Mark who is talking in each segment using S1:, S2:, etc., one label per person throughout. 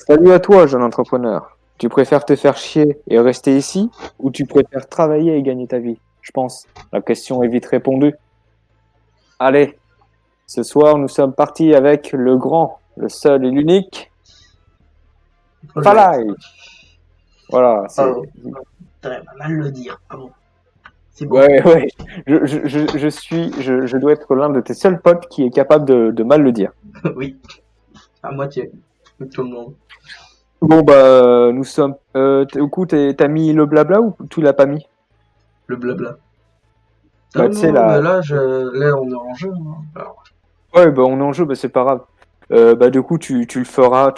S1: Salut à toi, jeune entrepreneur. Tu préfères te faire chier et rester ici ou tu préfères travailler et gagner ta vie? Je pense. La question est vite répondue. Allez, ce soir, nous sommes partis avec le grand, le seul et l'unique
S2: Projet.
S1: Falai. Voilà, c'est.
S2: Oh, t'aurais pas mal le dire. Ah bon, c'est bon.
S1: Ouais, ouais. Je dois être l'un de tes seuls potes qui est capable de mal le dire.
S2: Oui, à moitié. Tout le monde.
S1: Bon, bah, nous sommes. Au coup, t'as mis le blabla ou tu l'as pas mis?
S2: Le blabla.
S1: Bah,
S2: Non,
S1: tu sais,
S2: non,
S1: là.
S2: mais là, on est en jeu, hein. Alors,
S1: Ouais, bah on est en jeu, bah c'est pas grave. Bah du coup tu le feras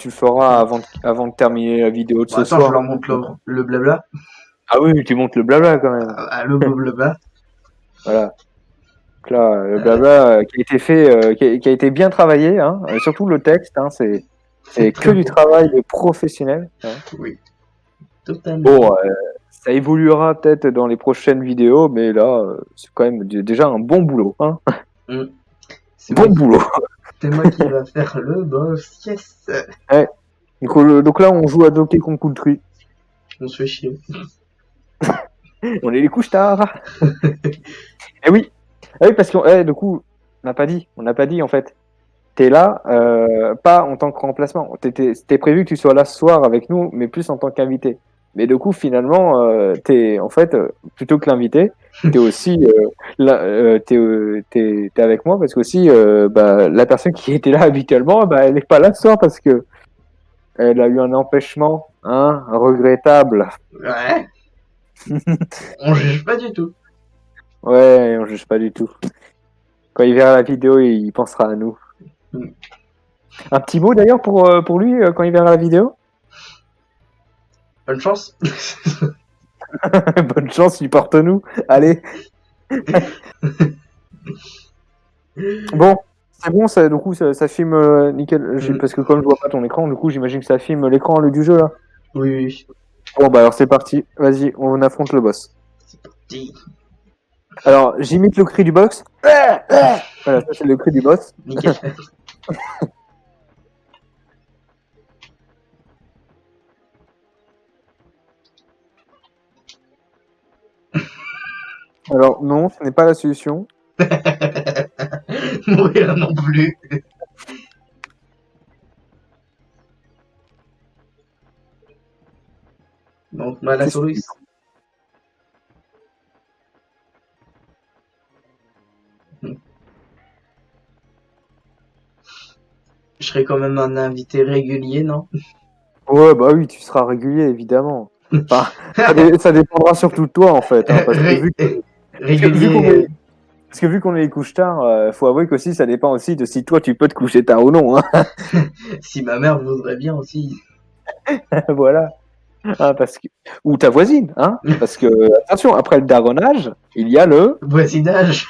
S1: avant de terminer la vidéo de
S2: bon,
S1: ce
S2: attends, je
S1: soir.
S2: leur montre le blabla.
S1: Ah oui, tu montes le blabla quand même.
S2: Le blabla.
S1: Voilà. Donc là, le
S2: Euh,
S1: blabla qui a été fait, qui a été bien travaillé, hein. Surtout le texte, hein, c'est que
S2: très
S1: du
S2: bon.
S1: travail de professionnel, hein.
S2: Oui, totalement.
S1: Bon, ça évoluera peut-être dans les prochaines vidéos, mais là, c'est quand même déjà un bon boulot, hein.
S2: Hmm. C'est
S1: Bon
S2: moi qui,
S1: boulot.
S2: c'est moi qui va faire le boss. Yes.
S1: Ouais. Donc là, on joue à Donkey Kong Country.
S2: On se fait chier.
S1: On est les couches tard. Eh oui. Ah oui, parce que du coup, on n'a pas dit en fait. T'es là, pas en tant que remplacement. C'était prévu que tu sois là ce soir avec nous, mais plus en tant qu'invité. Mais du coup, finalement, t'es en fait plutôt que l'invité, t'es aussi là, t'es avec moi parce que aussi bah, la personne qui était là habituellement, bah, elle n'est pas là ce soir parce que elle a eu un empêchement, hein, regrettable.
S2: Ouais, on juge pas du tout.
S1: Ouais, on juge pas du tout. Quand il verra la vidéo, il pensera à nous.
S2: Hmm.
S1: Un petit mot d'ailleurs pour lui quand il verra la vidéo.
S2: Bonne chance.
S1: Bonne chance, supporte-nous. Allez. Bon, c'est bon, ça, du coup, ça filme nickel.
S2: Hmm.
S1: Parce que comme je vois pas ton écran, du coup, j'imagine que ça filme l'écran du jeu là.
S2: Oui, oui.
S1: Bon, bah alors c'est parti. Vas-y, on affronte le boss.
S2: C'est parti.
S1: Alors, j'imite le cri du boss. Voilà, ça c'est le cri du boss.
S2: Nickel.
S1: Alors, non, ce n'est pas la solution.
S2: Mourir non plus. Donc, bah, la
S1: Qu'est-ce que
S2: souris.
S1: tu-
S2: Je serai quand même un invité régulier, non?
S1: Ouais, bah oui, tu seras régulier, évidemment. Enfin, ça dépendra surtout de toi, en fait. Hein, parce que
S2: Ré-
S1: vu qu'on est,
S2: régulier.
S1: parce que vu qu'on est les couches tard, faut avouer qu'aussi ça dépend aussi de si toi tu peux te coucher tard ou non. Hein.
S2: Si ma mère voudrait bien aussi.
S1: Voilà. Hein, parce que... Ou ta voisine, hein. Parce que, attention, après le daronnage, il y a le...
S2: Voisinage.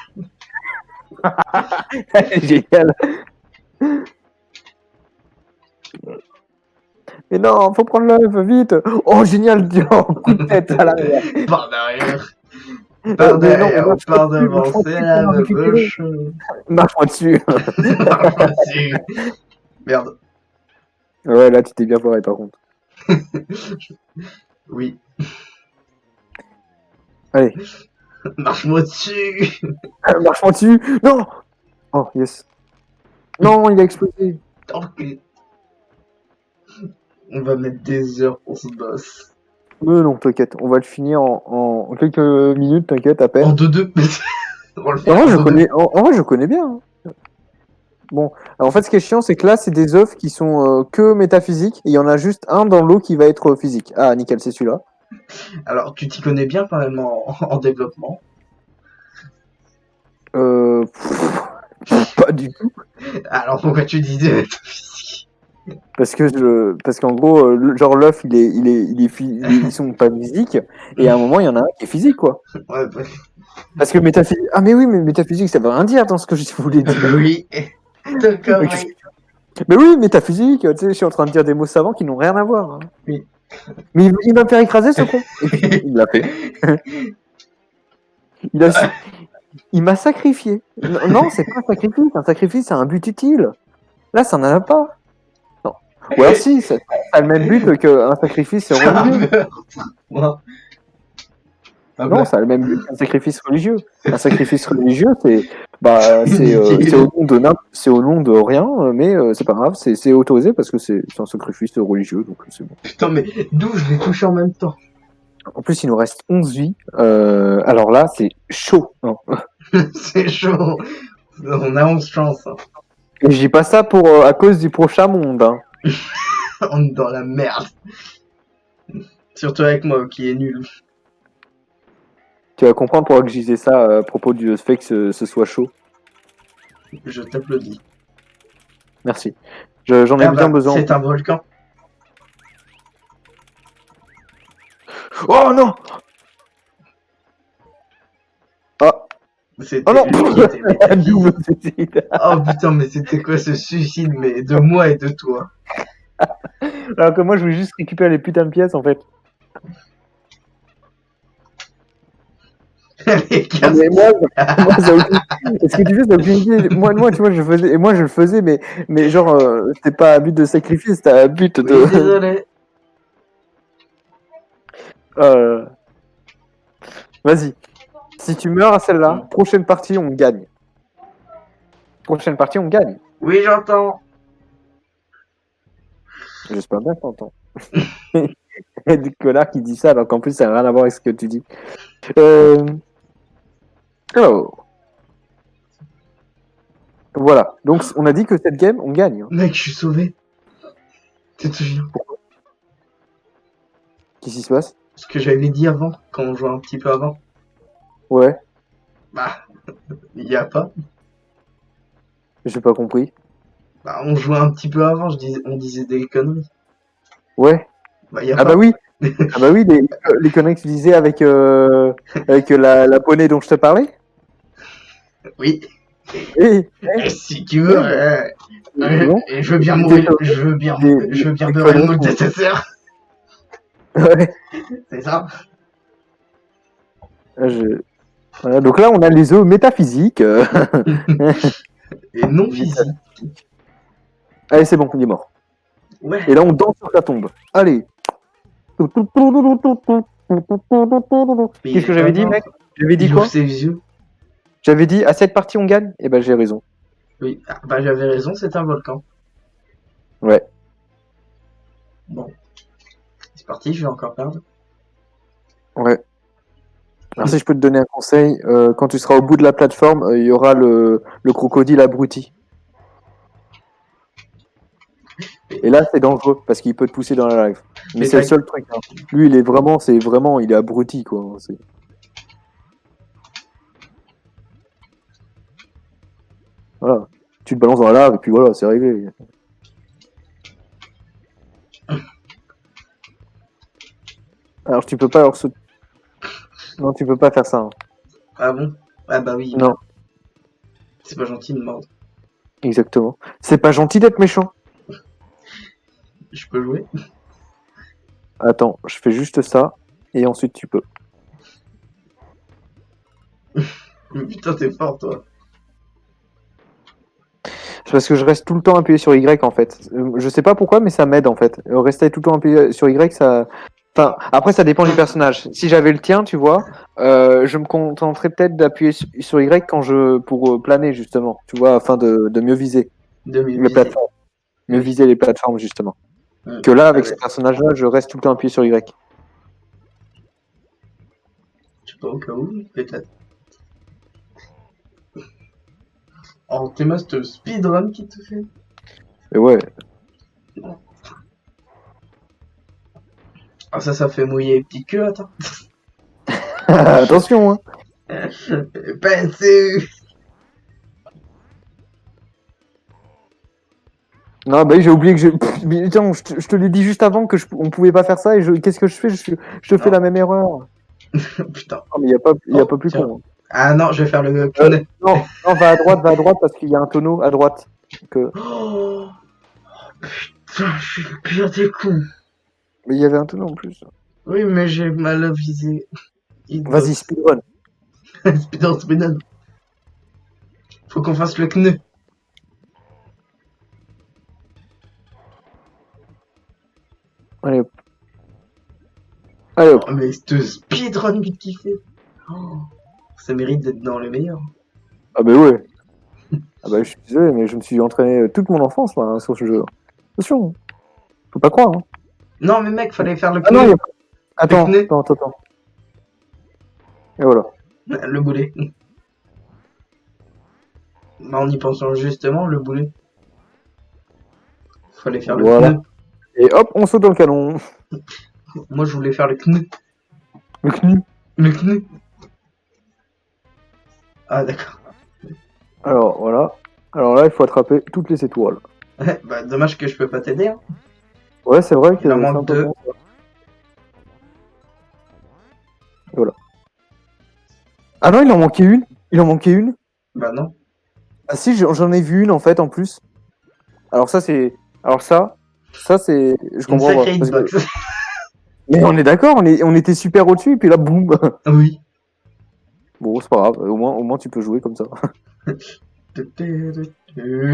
S1: Génial. Mais non, faut prendre l'œuf, vite. Oh, génial, oh, coup de tête à l'arrière.
S2: Par derrière. Par
S1: Mais non,
S2: derrière. Par devant.
S1: marche-moi
S2: C'est
S1: dessus pour
S2: la
S1: me
S2: même
S1: récupérer.
S2: chose.
S1: Marche-moi dessus.
S2: Marche dessus. Merde.
S1: Ouais, là, tu t'es bien foiré, par contre.
S2: Oui.
S1: Allez,
S2: Marche-moi dessus.
S1: marche-moi dessus. Non. Oh, yes. Non, il a explosé.
S2: Ok. On va mettre des heures pour ce boss.
S1: Non, t'inquiète, on va le finir en quelques minutes, t'inquiète, à
S2: En
S1: peine.
S2: 2-2. On va le
S1: En
S2: faire
S1: vrai,
S2: en 2-2.
S1: en vrai, je connais bien. Hein. Bon, alors, en fait, ce qui est chiant, c'est que là, c'est des œufs qui sont que métaphysiques, et il y en a juste un dans l'eau qui va être physique. Ah, nickel, c'est celui-là.
S2: Alors, tu t'y connais bien quand même en développement.
S1: Pas du tout.
S2: Alors, pourquoi tu dis de physique?
S1: Parce qu'en gros, genre l'œuf, ils sont pas physiques, et à un moment, il y en a un qui est physique, quoi.
S2: Ouais, bah,
S1: Parce que métaphysique, ah, mais oui, mais métaphysique, ça veut rien dire dans ce que je voulais dire.
S2: oui. T'as
S1: Mais
S2: compris.
S1: mais oui, métaphysique, tu sais, je suis en train de dire des mots savants qui n'ont rien à voir. Hein.
S2: Oui.
S1: Mais il va me faire écraser, ce con. Et puis, il l'a fait. Il a su- Il m'a sacrifié. Non, c'est pas un sacrifice. Un sacrifice, c'est un but utile. Là, ça n'en a pas. Non. Ou alors si, ça a le même but qu'un sacrifice
S2: C'est un
S1: religieux.
S2: meurtre. Moi. Ah
S1: Non,
S2: bah,
S1: ça a le même but qu'un sacrifice religieux. Un sacrifice religieux, c'est
S2: inutile.
S1: au nom de c'est au nom de rien, mais c'est pas grave, c'est autorisé parce que c'est un sacrifice religieux, donc c'est bon.
S2: Putain, mais d'où je l'ai touché en même temps?
S1: En plus, il nous reste 11 vies. Alors là, c'est chaud. Non.
S2: C'est chaud. On a 11 chances. Hein.
S1: Et je dis pas ça pour à cause du prochain monde. Hein.
S2: On est dans la merde. Surtout avec moi qui est nul.
S1: Tu vas comprendre pourquoi que je disais ça à propos du fait que ce soit chaud.
S2: Je t'applaudis.
S1: Merci. J'en ai
S2: Ah
S1: bien
S2: bah,
S1: besoin.
S2: c'est un volcan.
S1: Oh non! Ah!
S2: C'était
S1: Oh non!
S2: lui qui était métaphysique.
S1: Double suicide.
S2: Oh putain, mais c'était quoi ce suicide, mais de moi et de toi?
S1: Alors que moi, je voulais juste récupérer les putains de pièces en fait.
S2: Les
S1: Non, mais moi, ça aucune... Ce que tu fais, ça aucune idée. Moi, tu vois, je faisais, et moi, je le faisais, mais genre, c'était pas à but de sacrifice, c'était à but de.
S2: Oui, désolé.
S1: Euh, Vas-y. Si tu meurs à celle-là, prochaine partie, on gagne. Prochaine partie, on gagne.
S2: Oui, j'entends.
S1: J'espère bien que t'entends. Il y a des connards qui disent ça, alors qu'en plus, ça n'a rien à voir avec ce que tu dis. Alors. Voilà. Donc, on a dit que cette game, on gagne. Hein.
S2: Mec, je suis sauvé. Tu te souviens?
S1: Qu'est-ce qui se passe?
S2: Ce que j'avais dit avant, quand on jouait un petit peu avant.
S1: Ouais,
S2: Bah, il y a pas.
S1: j'ai pas compris.
S2: Bah, on jouait un petit peu avant, on disait des conneries.
S1: Ouais.
S2: Bah, il y a
S1: Ah
S2: pas.
S1: bah oui. Ah bah oui, les conneries que tu disais avec la poney dont je te parlais.
S2: Oui.
S1: Oui.
S2: Et si tu veux,
S1: C'est bon.
S2: je veux bien mourir, je veux bien beurrer le moule de ta sœur.
S1: Ouais.
S2: C'est ça?
S1: Voilà, donc là, on a les œufs métaphysiques.
S2: Et non physique.
S1: Allez, c'est bon, il est mort.
S2: Ouais.
S1: Et là, on danse sur la tombe. Allez. Qu'est-ce que j'avais dit, mec? J'avais dit
S2: Il
S1: quoi?
S2: ouvre ses yeux.
S1: J'avais dit, à cette partie, on gagne? Eh ben, j'ai raison.
S2: Oui, ah, bah j'avais raison, c'est un volcan.
S1: Ouais.
S2: Bon. C'est parti, je vais encore perdre.
S1: Ouais. Alors, si je peux te donner un conseil, quand tu seras au bout de la plateforme, il y aura le crocodile abruti. Et là, c'est dangereux parce qu'il peut te pousser dans la live. Mais c'est le seul truc. Hein. Lui, il est abruti, quoi. Voilà. Tu te balances dans la lave et puis voilà, c'est réglé. Alors, tu peux pas Non, tu peux pas faire ça. Hein.
S2: Ah bon? Ah bah oui.
S1: Non.
S2: C'est pas gentil de mordre.
S1: Exactement. C'est pas gentil d'être méchant.
S2: Je peux jouer?
S1: Attends, je fais juste ça et ensuite tu peux.
S2: Putain, t'es fort, toi.
S1: C'est parce que je reste tout le temps appuyé sur Y en fait. Je sais pas pourquoi, mais ça m'aide en fait. Rester tout le temps appuyé sur Y, ça. Enfin, après, ça dépend du personnage. Si j'avais le tien, tu vois, je me contenterais peut-être d'appuyer sur Y pour planer justement, tu vois, afin de mieux viser les plateformes. Mieux viser les plateformes justement. Que là, avec ce personnage-là, je reste tout le temps appuyé sur Y.
S2: Je sais pas, au cas où, peut-être. Oh, t'es master speedrun qui te fait?
S1: Et ouais.
S2: Ah, ça fait mouiller les petits queues, attends.
S1: Attention, hein.
S2: Pensez.
S1: Non, bah j'ai oublié que Mais attends, je te l'ai dit juste avant que on pouvait pas faire ça et qu'est-ce que je fais? Je te fais la même erreur.
S2: Putain.
S1: Non, mais y a pas plus con. Hein.
S2: Ah non, je vais faire le
S1: non, va à droite parce qu'il y a un tonneau à droite.
S2: Oh, putain, je suis le pire des cons.
S1: Mais il y avait un tonneau en plus.
S2: Oui, mais j'ai mal visé.
S1: Vas-y, speedrun.
S2: Speedrun. Faut qu'on fasse le kneu.
S1: Allez hop. Allez hop.
S2: Oh, mais ce speedrun qu'il fait. Oh, ça mérite d'être dans les meilleurs.
S1: Ah bah ouais. Ah bah je suis désolé, mais je me suis entraîné toute mon enfance là, hein, sur ce jeu. Attention, faut pas croire. Hein.
S2: Non, mais mec, fallait faire le
S1: Ah non,
S2: knu.
S1: attends,
S2: Le
S1: attends. Et voilà.
S2: Le boulet. Bah, en y pensant justement, le boulet. Fallait faire le
S1: Voilà.
S2: knu.
S1: Et hop, on saute dans le canon.
S2: Moi, je voulais faire le knu.
S1: Le knu.
S2: Le knu. Ah, d'accord.
S1: Alors voilà. Alors là, il faut attraper toutes les étoiles.
S2: Bah, dommage que je peux pas t'aider. Hein.
S1: Ouais, c'est vrai que
S2: Il en
S1: c'est un
S2: manque
S1: peu
S2: deux.
S1: con, ça. Voilà. Ah non, il en manquait une. Il en manquait une.
S2: Bah, non.
S1: Ah si, j'en ai vu une en fait en plus. Alors ça c'est, alors ça c'est, je
S2: Une
S1: comprends pas.
S2: sacrée
S1: Parce que-
S2: hitbox.
S1: Mais on est d'accord, on était super au-dessus et puis là boum.
S2: Oui.
S1: Bon, c'est pas grave. Au moins tu peux jouer comme ça.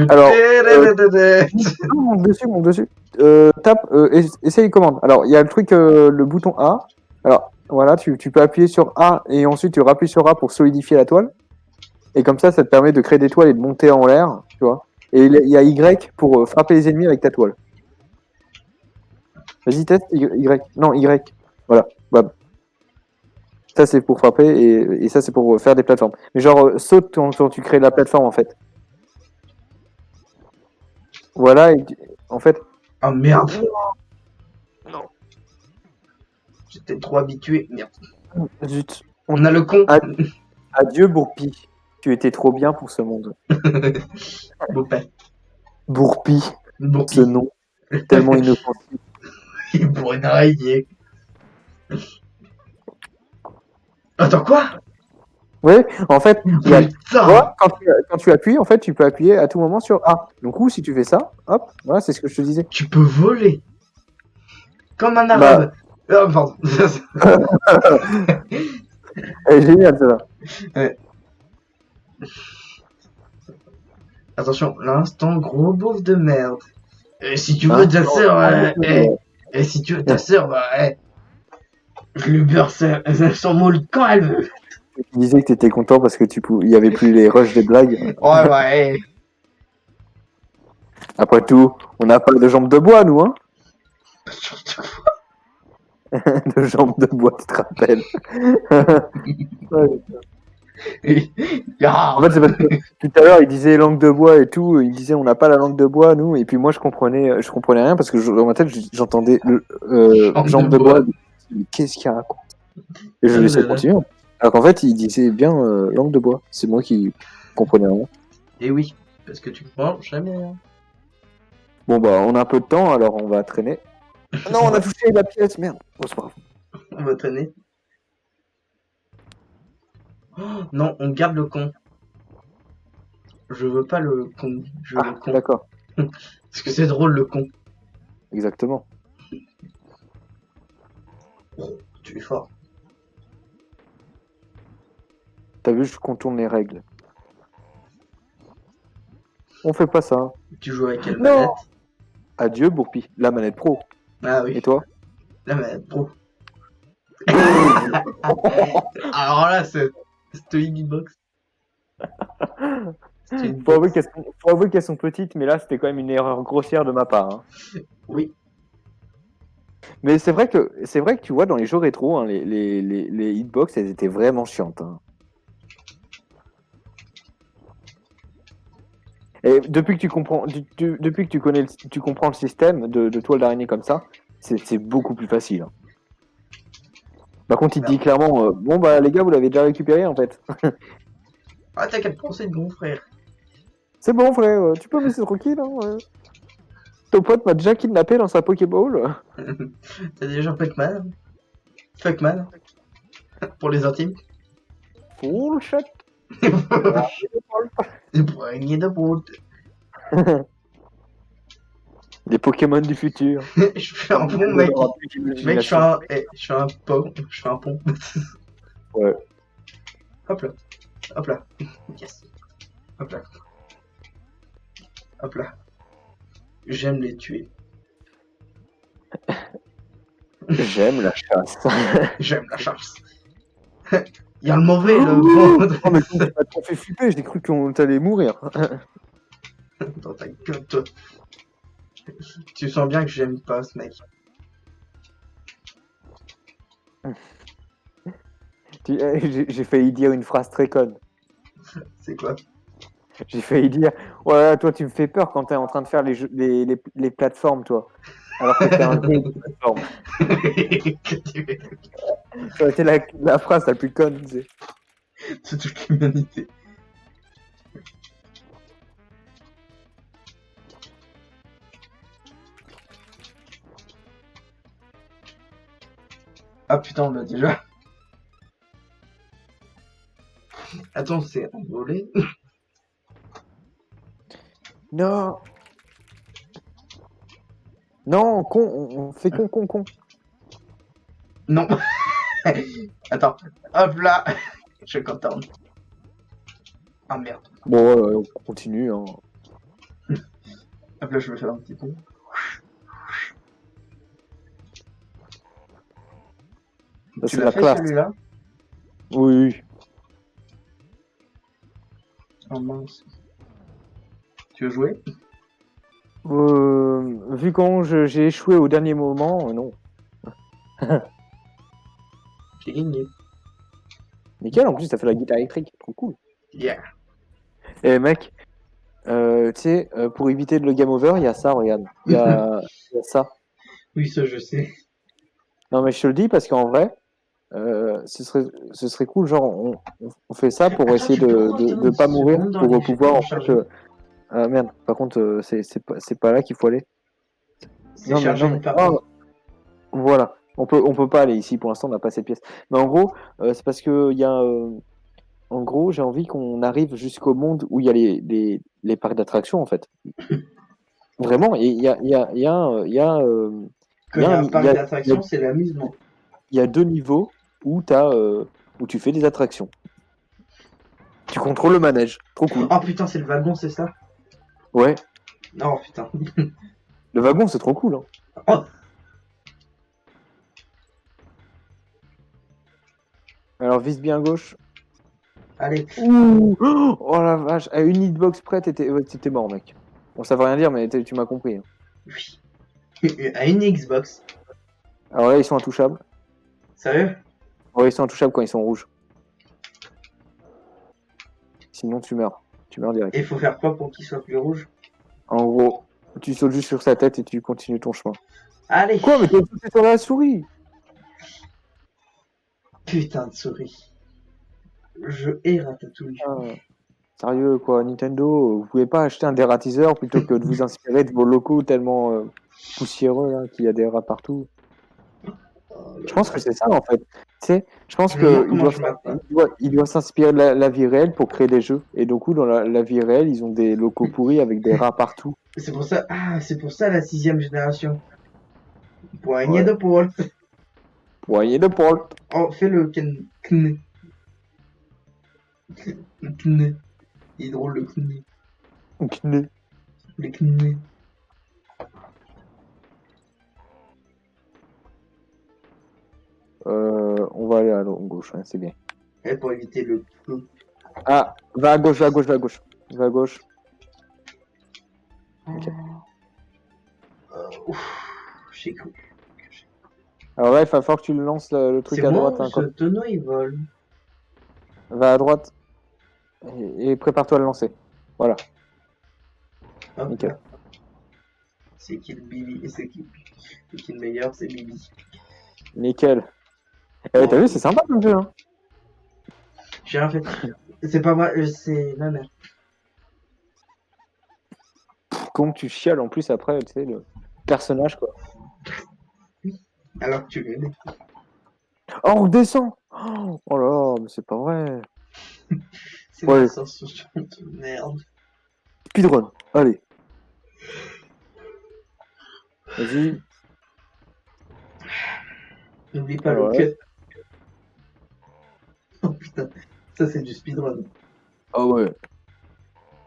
S1: Alors, non, mon dessus. Tape, essaye les commandes. Alors, il y a le truc, le bouton A. Alors, voilà, tu peux appuyer sur A et ensuite tu rappuies sur A pour solidifier la toile. Et comme ça te permet de créer des toiles et de monter en l'air, tu vois. Et il y a Y pour frapper les ennemis avec ta toile. Vas-y, teste Y. Non, Y. Voilà. Bam. Ça, c'est pour frapper et ça, c'est pour faire des plateformes. Mais genre, saute quand tu crées la plateforme, en fait. Voilà, en fait.
S2: Ah, merde.
S1: Non.
S2: J'étais trop habitué. Merde.
S1: Zut.
S2: On a le con.
S1: Adieu, Bourpi. Tu étais trop bien pour ce monde.
S2: Beau père.
S1: Bourpi,
S2: Bon
S1: ce nom, tellement inoffensif.
S2: pour une araignée. Attends, quoi?
S1: Ouais, en fait, regarde,
S2: Putain.
S1: toi, quand tu appuies, en fait, tu peux appuyer à tout moment sur A. Donc, ou si tu fais ça, hop, voilà, c'est ce que je te disais.
S2: Tu peux voler. Comme un
S1: Bah,
S2: arabe. Ah, pardon.
S1: elle est géniale, celle-là.
S2: Ouais. Attention, l'instant gros beauf de merde. Et si tu veux
S1: Hein
S2: ta sœur, et si tu veux ta sœur, bah, je lui beurre son moule quand elle veut.
S1: Tu disais que tu étais content parce que il y avait plus les rushs des blagues.
S2: Ouais, ouais.
S1: Après tout, on n'a pas de jambes de bois, nous, hein. De jambes de bois, tu te rappelles. Ouais. En fait, c'est parce que tout à l'heure, il disait langue de bois et tout. Il disait on n'a pas la langue de bois, nous. Et puis moi, je comprenais rien parce que dans ma tête, j'entendais jambe de bois. Mais qu'est-ce qu'il raconte? Et je laissais continuer. Alors qu'en fait, il disait bien langue de bois. C'est moi qui comprenais rien.
S2: Et oui, parce que tu comprends jamais. Hein.
S1: Bon, bah, on a un peu de temps, alors on va traîner. Non, on a touché la pièce, merde. Oh, c'est pas grave.
S2: On va traîner. Oh, non, on garde le con. Je veux pas le con. Je veux le con.
S1: D'accord.
S2: Parce que c'est drôle le con.
S1: Exactement.
S2: Oh, tu es fort.
S1: T'as vu, je contourne les règles. On fait pas ça.
S2: Tu joues avec quelle
S1: Non.
S2: manette?
S1: Adieu, Bourpi. La manette pro.
S2: Ah oui.
S1: Et toi?
S2: La manette pro. Alors là, c'est Hitbox.
S1: Faut avouer qu'elles sont petites, mais là, c'était quand même une erreur grossière de ma part. Hein.
S2: Oui.
S1: Mais c'est vrai que tu vois, dans les jeux rétro, hein, les hitbox, elles étaient vraiment chiantes. Hein. Et depuis que tu comprends, depuis que tu comprends le système de toile d'araignée comme ça, c'est beaucoup plus facile. Hein. Par contre, il te dit clairement, bon bah les gars, vous l'avez déjà récupéré en fait.
S2: Ah, t'as qu'à te penser de mon frère.
S1: C'est bon frère, tu peux me laisser tranquille. Hein, Ton pote m'a déjà kidnappé dans sa Pokéball.
S2: T'as déjà Fuckman? Fuckman? Pour les intimes?
S1: Full shot.
S2: Poignée de brute.
S1: Des Pokémon du futur.
S2: Je fais un pont, mec. Mec, je fais un pont. Je fais un pont.
S1: Ouais.
S2: Hop là. Hop là. Yes. Hop là. Hop là. J'aime les tuer.
S1: J'aime la chasse.
S2: J'aime la chasse. Il y a le mauvais et le bon.
S1: Oh, mais tu m'as trop fait flipper, j'ai cru qu'on t'allait mourir.
S2: Dans ta gueule, toi. Tu sens bien que j'aime pas ce mec.
S1: J'ai failli dire une phrase très conne.
S2: C'est quoi?
S1: J'ai failli dire, ouais, toi tu me fais peur quand t'es en train de faire les plateformes, toi. Alors que t'es un jeu de plateforme. Ça aurait été la phrase la plus conne, tu sais.
S2: C'est toute l'humanité. Ah putain, on l'a déjà. Attends, c'est un volet.
S1: Non. Non, con, on fait con.
S2: Non. Attends. Hop là. Je suis content. Ah merde.
S1: Bon, on continue. Hein.
S2: Hop là, je vais faire un petit peu.
S1: Ça,
S2: Tu
S1: c'est
S2: l'as
S1: la
S2: fait
S1: classe.
S2: celui-là?
S1: Oui.
S2: Oh mince. Tu veux jouer?
S1: Vu quand j'ai échoué au dernier moment, non.
S2: J'ai gagné.
S1: Nickel, en plus, t'as fait la guitare électrique. Trop cool.
S2: Yeah.
S1: Eh mec, tu sais, pour éviter le game over, il y a ça, regarde. Il y a ça.
S2: Oui, ça je sais.
S1: Non, mais je te le dis parce qu'en vrai, ce serait cool. Genre, on fait ça pour
S2: Attends,
S1: essayer
S2: tu peux
S1: de
S2: retenir
S1: pas
S2: 10
S1: mourir,
S2: secondes dans
S1: pour
S2: les
S1: pouvoir, en
S2: charger.
S1: fait. Merde, par contre, c'est pas là qu'il faut aller.
S2: C'est charger une partie.
S1: Oh, voilà. On peut pas aller ici pour l'instant, on n'a pas assez de pièces. Mais en gros, c'est parce que il y a. En gros, j'ai envie qu'on arrive jusqu'au monde où il y a les parcs d'attractions, en fait. Vraiment, il y a, il y a, il y a, il y a,
S2: Quand il y a un parc d'attractions, c'est l'amusement.
S1: il y a 2 niveaux où où tu fais des attractions. Tu contrôles le manège. Trop cool.
S2: Oh putain, c'est le wagon, c'est ça?
S1: Ouais.
S2: Oh putain.
S1: Le wagon, c'est trop cool. Hein.
S2: Oh.
S1: Alors, vise bien à gauche.
S2: Allez.
S1: Ouh. Oh la vache. À une hitbox près, t'étais mort, mec. Bon, ça veut rien dire, mais tu m'as compris. Hein.
S2: Oui. À une Xbox.
S1: Alors là, ils sont intouchables.
S2: Sérieux?
S1: Ouais, ils sont intouchables quand ils sont rouges. Sinon, tu meurs. Tu meurs direct.
S2: Et il faut faire quoi pour qu'il soit plus rouge?
S1: En gros, tu sautes juste sur sa tête et tu continues ton chemin.
S2: Allez.
S1: Quoi, mais t'as sauté sur la souris?
S2: Putain de souris. Je hais Ratatouille.
S1: Ah, sérieux, quoi, Nintendo, vous pouvez pas acheter un dératiseur plutôt que de vous inspirer de vos locaux tellement poussiéreux là, qu'il y a des rats partout. Je pense que c'est ça en fait. Tu sais, je pense qu'il doit s'inspirer de la vie réelle pour créer des jeux. Et du coup, dans la vie réelle, ils ont des locaux pourris avec des rats partout.
S2: C'est pour ça. Ah, c'est pour ça la 6ème génération. Poignée
S1: Ouais.
S2: de porte.
S1: Poignée de porte.
S2: Oh, fais le kn. Le kn. Il est drôle le kn.
S1: Kné.
S2: Le kn.
S1: On va aller à gauche, hein, c'est bien.
S2: Et pour éviter le feu.
S1: Ah, va à gauche, va à gauche, va à gauche. Va à gauche. Ok.
S2: J'ai cru.
S1: Alors là, il va falloir que tu le lances le truc
S2: C'est
S1: à
S2: moi
S1: droite.
S2: ou
S1: Hein,
S2: ce tonneau il vole?
S1: Va à droite et prépare-toi à le lancer. Voilà.
S2: Hop
S1: Nickel.
S2: là. C'est qui le Bibi? C'est qui le meilleur? C'est Bibi.
S1: Nickel. Eh, t'as vu, c'est sympa comme jeu. Hein.
S2: J'ai rien fait. C'est pas moi, c'est ma mère.
S1: Comme tu chiales en plus après, tu sais, le personnage quoi.
S2: Alors que tu l'aimes.
S1: Oh, on redescend. Oh là, mais c'est pas vrai.
S2: C'est
S1: Ouais.
S2: une sensation de merde.
S1: Speedrun, allez. Vas-y.
S2: N'oublie pas
S1: Ouais.
S2: le cut. Oh putain, ça c'est du speedrun.
S1: Ah ouais,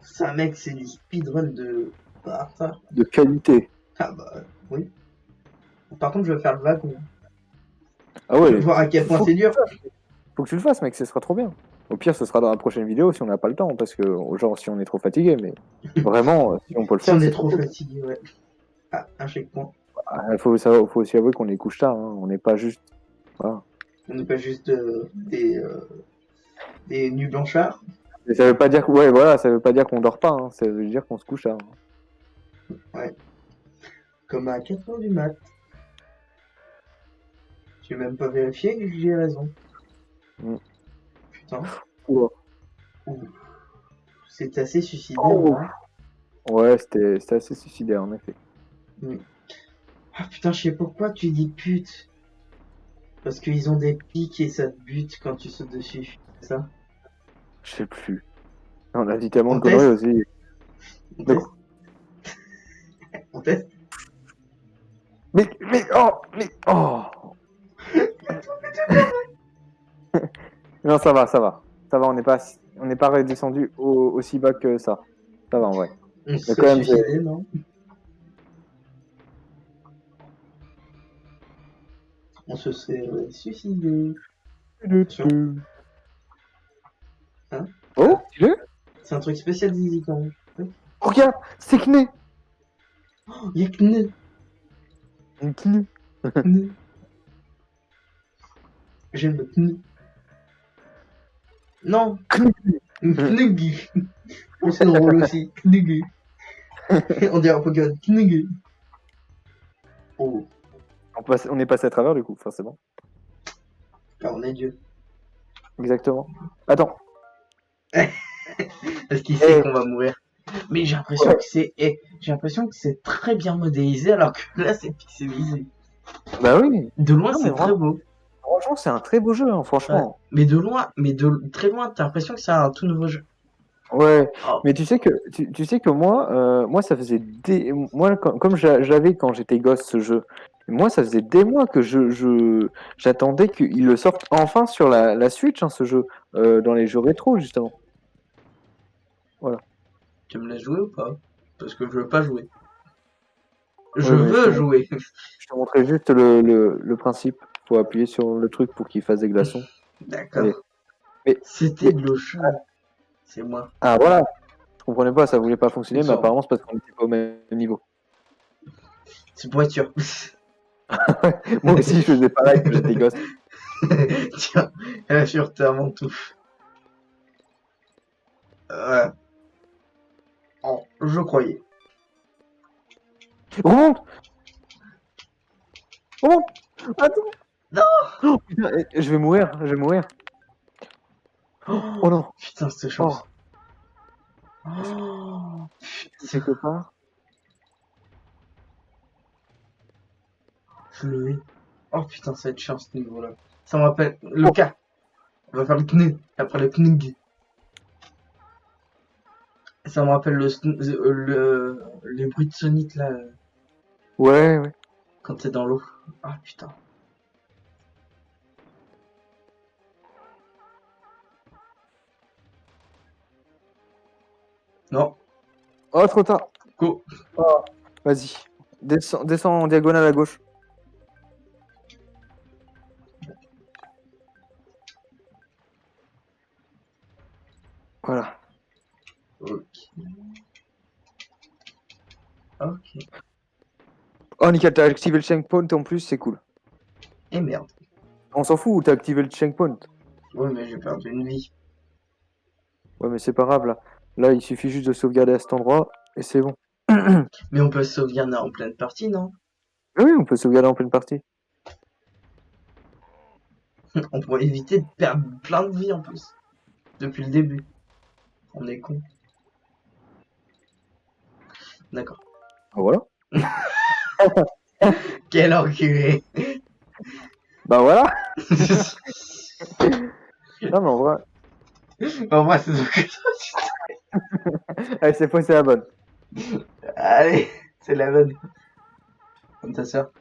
S2: Ça mec, c'est du speedrun de bâtard.
S1: de qualité.
S2: Ah bah oui. Par contre, je vais faire le wagon.
S1: Ah ouais,
S2: Voir à quel point c'est dur.
S1: faut que tu le fasses, mec, ce sera trop bien. Au pire, ce sera dans la prochaine vidéo si on n'a pas le temps, parce que, genre, si on est trop fatigué, mais vraiment, si on peut le
S2: Si on
S1: faire,
S2: est
S1: c'est
S2: trop
S1: cool.
S2: fatigué, ouais. Ah, un checkpoint.
S1: Faut aussi avouer qu'on est couche-tard, hein. On n'est pas juste. Voilà.
S2: On n'est pas juste des nus blanchards.
S1: Et ça veut pas dire ouais, voilà, ça veut pas dire qu'on dort pas, hein. Ça veut dire qu'on se couche tard.
S2: Ouais. Comme à 4 heures du mat. J'ai même pas vérifié que j'ai raison.
S1: Mm.
S2: Putain.
S1: Oula.
S2: Ouh. C'est assez suicidaire,
S1: Oh.
S2: hein.
S1: Ouais, c'était assez suicidaire, en effet.
S2: Ah putain, je sais pourquoi tu dis pute. Parce qu'ils ont des pics et ça te bute quand tu sautes dessus. C'est ça?
S1: Je sais plus. On a dit tellement
S2: On
S1: de conneries
S2: teste?
S1: aussi.
S2: On
S1: De
S2: teste? On teste?
S1: oh. Non, ça va, ça va. Ça va, on n'est pas redescendu aussi bas que ça. Ça va, en vrai.
S2: On se
S1: Mais
S2: serait
S1: quand même,
S2: suicidé, non? On se serait suicidé. Attention. Hein?
S1: Oh,
S2: Ah,
S1: tu l'as?
S2: c'est un truc spécial Zizi quand même.
S1: Oh, regarde, c'est Kné.
S2: Oh, y'a que ne.
S1: Une Kné.
S2: Ne. J'aime le kne. Non! Knuggy. On c'est drôle aussi. Knuggy. On dirait un Pokémon. Knuggy. Oh,
S1: On est passé à travers, du coup, forcément.
S2: car on est Dieu.
S1: Exactement. Attends.
S2: Parce qu'il sait qu'on va mourir. Mais j'ai l'impression que c'est. J'ai l'impression que c'est très bien modélisé alors que là c'est pixelisé.
S1: Bah oui.
S2: De loin
S1: Non,
S2: c'est
S1: mais
S2: très beau.
S1: Franchement, c'est un très beau jeu, hein, franchement.
S2: Mais de loin, mais de très loin, t'as l'impression que c'est un tout nouveau jeu.
S1: Ouais.
S2: Oh.
S1: Mais tu sais que moi, ça faisait moi, comme j'avais quand j'étais gosse ce jeu, moi, ça faisait des mois que j'attendais qu'il le sorte enfin sur la Switch, hein, ce jeu, dans les jeux rétro, justement. Voilà.
S2: Tu me laisses jouer ou pas? Parce que je veux pas jouer. Je
S1: Ouais, mais
S2: veux jouer.
S1: je te montrais juste le principe. Faut appuyer sur le truc pour qu'il fasse des glaçons.
S2: D'accord.
S1: Allez. Mais,
S2: C'était
S1: mais-
S2: Glochon. C'est moi.
S1: ah voilà. Je comprenais pas, ça voulait pas fonctionner, mais
S2: Sors.
S1: apparemment c'est parce qu'on était pas au même niveau.
S2: C'est pour être sûr.
S1: Moi aussi, je faisais pareil quand j'étais gosse.
S2: Tiens, la sûreté avant tout. Oh, je croyais.
S1: Remonte! Remonte! Attends!
S2: Non!
S1: Oh, putain, je vais mourir, je vais mourir. Oh non!
S2: Putain, c'était chance. Oh,
S1: Quelque part.
S2: je le hais. Oh putain, ça va être chiant ce niveau-là. Ça me rappelle le cas. On va faire le knig. Après le knig. Ça me rappelle les bruits de Sonic là.
S1: Ouais, ouais.
S2: Quand t'es dans l'eau. Ah putain. Non.
S1: Oh, trop tard.
S2: Go.
S1: Oh, vas-y. Descends en diagonale à gauche. Voilà.
S2: Ok. Ok.
S1: Oh, nickel, t'as activé le checkpoint en plus, c'est cool.
S2: Et merde.
S1: On s'en fout, t'as activé le checkpoint.
S2: Ouais, mais j'ai perdu une vie.
S1: Ouais, mais c'est pas grave, là. Là, il suffit juste de sauvegarder à cet endroit, et c'est bon.
S2: Mais on peut se sauvegarder en pleine partie, non?
S1: Oui, on peut sauvegarder en pleine partie.
S2: On pourrait éviter de perdre plein de vie en plus. Depuis le début. On est con. D'accord.
S1: Ah, voilà.
S2: Quel enculé.
S1: Bah voilà. Non, mais en vrai.
S2: En vrai, c'est
S1: Allez, cette fois, c'est la bonne.
S2: Allez, c'est la bonne. Comme ta soeur.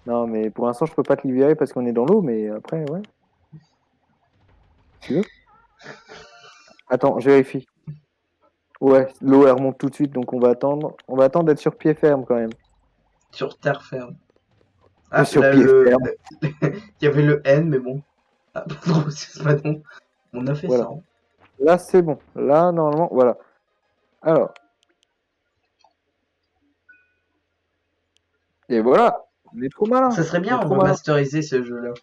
S1: Non, mais pour l'instant, je peux pas te libérer parce qu'on est dans l'eau, mais après, ouais. Tu veux? Attends, je vérifie. Ouais, l'eau, elle remonte tout de suite, donc on va attendre. On va attendre d'être sur pied ferme quand même.
S2: Sur terre ferme. Ah,
S1: sur
S2: là,
S1: PFR.
S2: il y avait le N, mais bon. Ah, pardon, c'est pas bon. On a fait
S1: Voilà.
S2: ça. Hein.
S1: Là, c'est bon. Là, normalement, voilà. Alors. Et voilà. On est trop malin.
S2: Ça serait
S1: On
S2: bien
S1: est
S2: en
S1: trop malin.
S2: remasteriser ce jeu-là.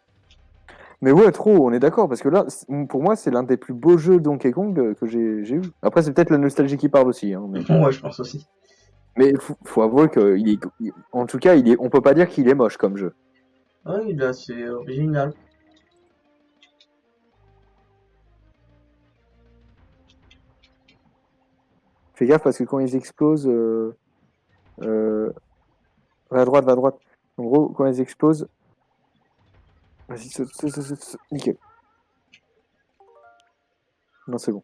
S1: Mais ouais, trop, on est d'accord. Parce que là, pour moi, c'est l'un des plus beaux jeux Donkey Kong que j'ai eu. Après, c'est peut-être la nostalgie qui parle aussi. Hein, mais
S2: Ouais, je pense aussi.
S1: mais faut avouer qu'il est. En tout cas, on peut pas dire qu'il est moche comme jeu.
S2: Oui, là, c'est original.
S1: Fais gaffe parce que quand ils explosent. Va à droite, va à droite. En gros, quand ils explosent. Vas-y, saute. Nickel. Non, c'est bon.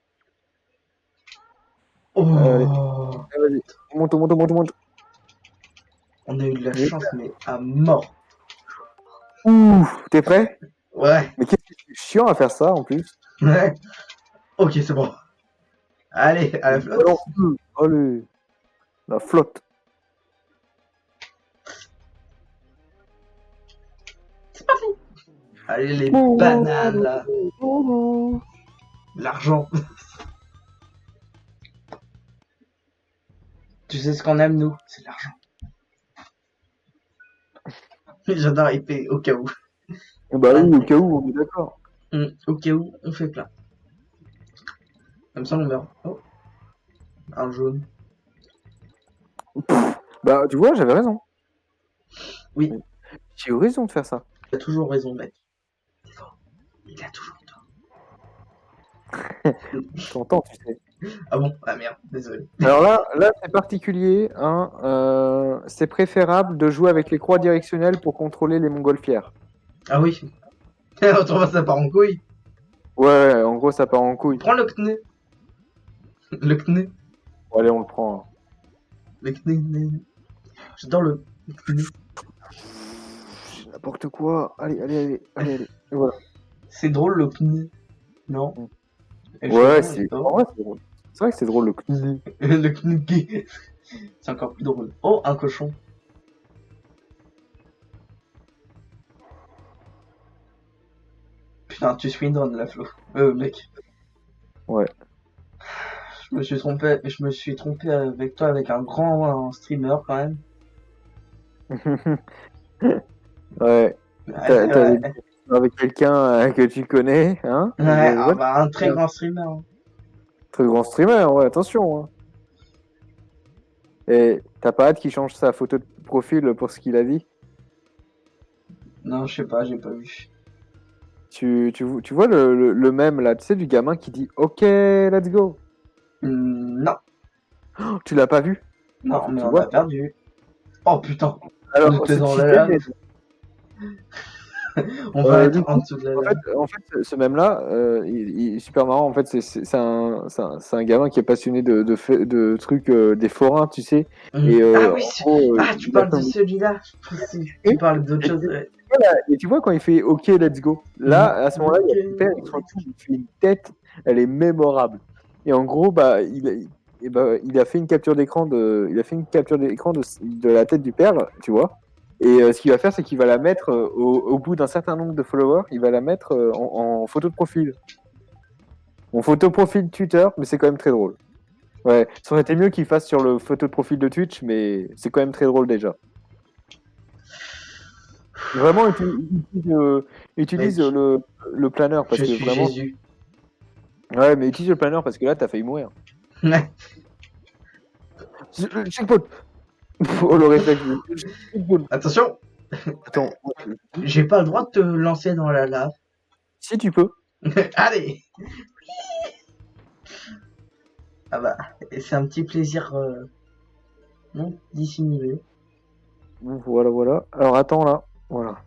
S1: Allez,
S2: Oh,
S1: vas-y. Monte.
S2: on a eu de la
S1: Oui.
S2: chance, mais à mort.
S1: Ouh, t'es prêt?
S2: Ouais,
S1: Mais qu'est-ce que c'est chiant à faire ça en plus?
S2: ouais. Ok, c'est bon. Allez, à la flotte.
S1: Alors, allez, la flotte.
S2: C'est parti. Allez, les bananes, là. L'argent. Tu sais ce qu'on aime, nous? C'est l'argent. J'adore IP, au cas où.
S1: Bah oui, au cas où, on est d'accord.
S2: Au cas où, on fait plein. Comme ça, on meurt. Oh, un jaune.
S1: Bah, tu vois, j'avais raison.
S2: Oui,
S1: J'ai eu raison de faire ça.
S2: il a toujours raison, mec. C'est fort. Il a toujours tort.
S1: T'entends, tu sais.
S2: Ah bon? Ah merde, désolé.
S1: Alors là c'est particulier. Hein, c'est préférable de jouer avec les croix directionnelles pour contrôler les montgolfières.
S2: Ah oui. Autrement, ça part en couille.
S1: Ouais, en gros, ça part en couille.
S2: Prends le CNE. Le CNE.
S1: Bon, allez, on le prend. Hein.
S2: Le CNE. J'adore le CNE.
S1: N'importe quoi. Allez. Et voilà.
S2: C'est drôle le CNE. Non? Et
S1: Ouais,
S2: je
S1: en vrai, c'est drôle. C'est vrai que c'est drôle le CNI.
S2: Le CNE. C'est encore plus drôle. Oh, un cochon. Putain, tu speedrun la Flo. Mec.
S1: Ouais.
S2: Je me suis trompé avec toi avec un grand streamer quand même.
S1: Ouais.
S2: Ouais,
S1: T'avais
S2: ouais.
S1: avec quelqu'un que tu connais, hein?
S2: Ouais, ah
S1: Voilà.
S2: bah un très grand streamer. Hein.
S1: Très grand streamer, ouais, attention. Hein. Et t'as pas hâte qu'il change sa photo de profil pour ce qu'il a dit?
S2: Non, je sais pas, j'ai pas vu.
S1: Tu vois le mème là, tu sais, du gamin qui dit OK, let's go.
S2: Non,
S1: Oh, tu l'as pas vu? Ah,
S2: non,
S1: faut que
S2: mais
S1: tu
S2: on a
S1: vois.
S2: perdu. Oh putain, on
S1: Alors,
S2: était
S1: ce
S2: dans la
S1: système,
S2: lave. On va
S1: du
S2: être en
S1: coup,
S2: dessous de la lave.
S1: en fait, ce mème-là, il est super marrant. En fait, c'est un gamin qui est passionné de trucs des forains, tu sais. Et
S2: Ah oui,
S1: en gros,
S2: ah tu
S1: il a
S2: parles
S1: fait
S2: de
S1: un-
S2: celui-là. Je pensais que tu
S1: et,
S2: parles d'autre
S1: et,
S2: chose. Ouais.
S1: voilà. Et tu vois, quand il fait OK, let's go, là, à ce moment-là, il y a son père, il se retourne, il fait une tête, elle est mémorable. Et en gros, bah, il a fait une capture d'écran de la tête du père, tu vois. Et ce qu'il va faire, c'est qu'il va la mettre au bout d'un certain nombre de followers, il va la mettre en photo de profil. En photo de profil Twitter, mais c'est quand même très drôle. Ouais, ça aurait été mieux qu'il fasse sur le photo de profil de Twitch, mais c'est quand même très drôle déjà. Vraiment, utilise
S2: Mec,
S1: le planeur parce
S2: je
S1: que
S2: suis
S1: vraiment.
S2: Jésus.
S1: Ouais, mais utilise le planeur parce que là, t'as failli mourir. Checkpoint. Oh, le réflexe. Checkpoint.
S2: Attention,
S1: Attends,
S2: j'ai pas le droit de te lancer dans la lave.
S1: si tu peux.
S2: Allez. Ah bah, et c'est un petit plaisir non dissimulé.
S1: Voilà. Alors attends là. Voilà.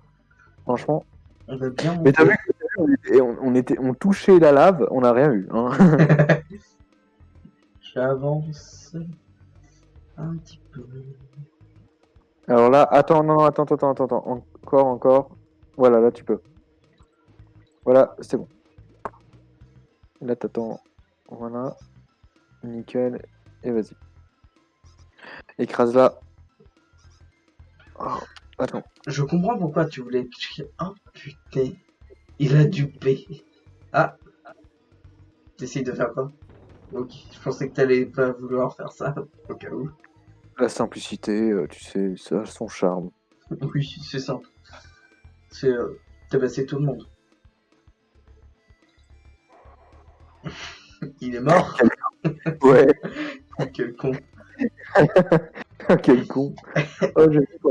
S1: Franchement.
S2: On va bien
S1: Mais t'as
S2: monter.
S1: vu on touchait la lave, on n'a rien eu. Hein.
S2: J'avance un petit peu.
S1: Alors là, attends, non, attends. Encore. Voilà, là tu peux. Voilà, c'est bon. Là t'attends. Voilà. Nickel. Et vas-y. Écrase-la. Oh. Attends.
S2: Je comprends pourquoi tu voulais écrire. Oh putain, il a dupé. Ah, t'essayes de faire quoi? Ok, je pensais que t'allais pas vouloir faire ça, au cas où.
S1: La simplicité, tu sais, ça a son charme.
S2: Oui, c'est simple. C'est tabasser tout le monde. Il est mort.
S1: Ouais,
S2: Quel con.
S1: quel con. Oh,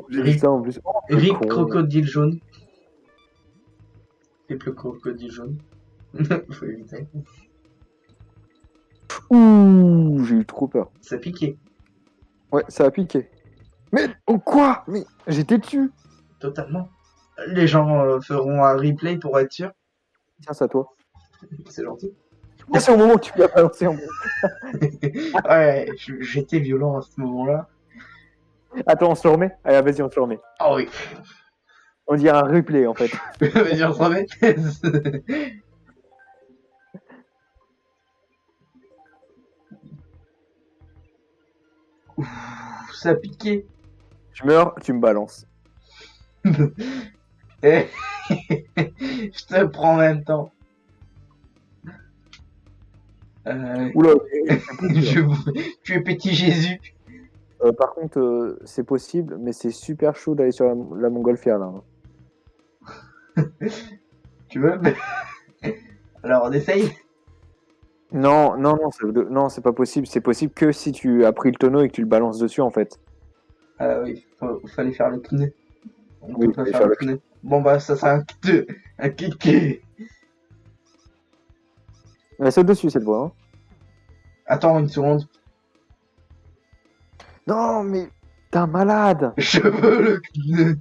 S1: j'ai vu ça en plus. Oh, quel
S2: Rick
S1: con.
S2: crocodile jaune. Rick le crocodile jaune. Faut éviter.
S1: Ouh, j'ai eu trop peur.
S2: Ça piquait.
S1: Ouais, ça a piqué. Mais oh, quoi? Mais j'étais dessus.
S2: Totalement. Les gens feront un replay pour être sûr.
S1: Tiens, c'est à toi.
S2: C'est gentil.
S1: Et c'est au moment où tu l'as balancé en gros.
S2: Ouais, j'étais violent à ce moment-là.
S1: Attends, on se le remet? Allez, vas-y, on se le remet.
S2: Ah oui.
S1: On dirait un replay en fait.
S2: Vas-y, on se remet. Ouh, ça piquait.
S1: Tu meurs, tu me balances.
S2: Eh, je te prends en même temps.
S1: Oula,
S2: Tu es petit Jésus.
S1: par contre, c'est possible, mais c'est super chaud d'aller sur la montgolfière là.
S2: Tu veux? Alors, on essaye.
S1: Non, non, non, non, c'est pas possible. C'est possible que si tu as pris le tonneau et que tu le balances dessus en fait.
S2: Ah oui, fallait faire le pneu. On
S1: Oui,
S2: peut pas
S1: fallait
S2: faire
S1: faire
S2: le pneu. Bon bah ça c'est un kické.
S1: Elle saute dessus cette fois. Hein.
S2: Attends une seconde.
S1: Non, mais t'es un malade.
S2: Je veux le pneu.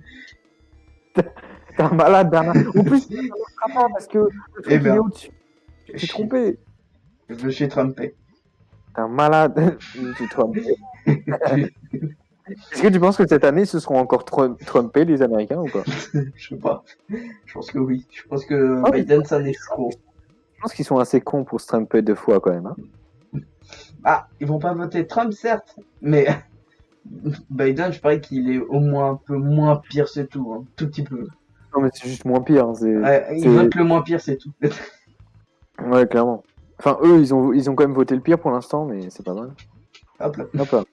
S1: T'es un malade, Bernard. En plus, ça ne marchera pas parce que le truc
S2: Eh
S1: il est
S2: ben,
S1: au-dessus. Tu t'es trompé.
S2: je me suis trompé.
S1: T'es un malade. Tu t'es trompé. Est-ce que tu penses que cette année, ce seront encore trumpés les Américains ou pas?
S2: Je sais pas. Je pense que oui. Je pense que
S1: Ah,
S2: Biden c'est un escroc.
S1: Je pense qu'ils sont assez cons pour se tromper deux fois quand même. Hein.
S2: Ah, ils vont pas voter Trump certes, mais Biden je parie qu'il est au moins un peu moins pire c'est tout. Un tout petit peu.
S1: Non, mais c'est juste moins pire. Hein.
S2: Ouais, ils votent le moins pire c'est tout.
S1: Ouais, clairement. Enfin, eux, ils ont quand même voté le pire pour l'instant, mais c'est pas mal.
S2: Hop là.
S1: Hop là.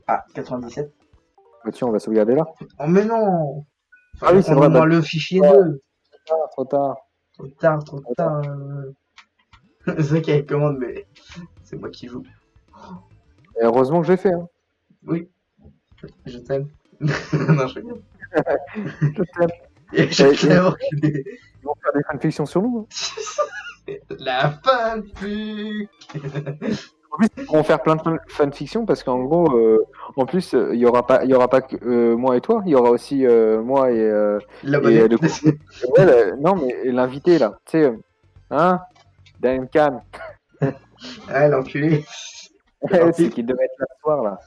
S2: Ah, 97.
S1: Bah, tiens, on va sauvegarder là.
S2: Oh mais non.
S1: Ah oui, c'est vrai.
S2: Moi le fichier 2.
S1: Trop tard.
S2: Trop tard. C'est ça qui a commande, mais c'est moi qui joue.
S1: Et heureusement que j'ai fait. Hein.
S2: Oui, je t'aime. Non, je rigole.
S1: Je t'aime.
S2: Je t'aime, enculé.
S1: Ils vont faire des fanfictions sur nous. Hein.
S2: La fanfic.
S1: En plus, ils vont faire plein de fanfictions parce qu'en gros, en plus, il y aura pas que moi et toi, il y aura aussi moi et,
S2: L'abonné.
S1: Ouais, non, mais l'invité là, tu sais, hein, Duncan.
S2: Ah, l'enculé.
S1: C'est qu'il devait être là ce soir là.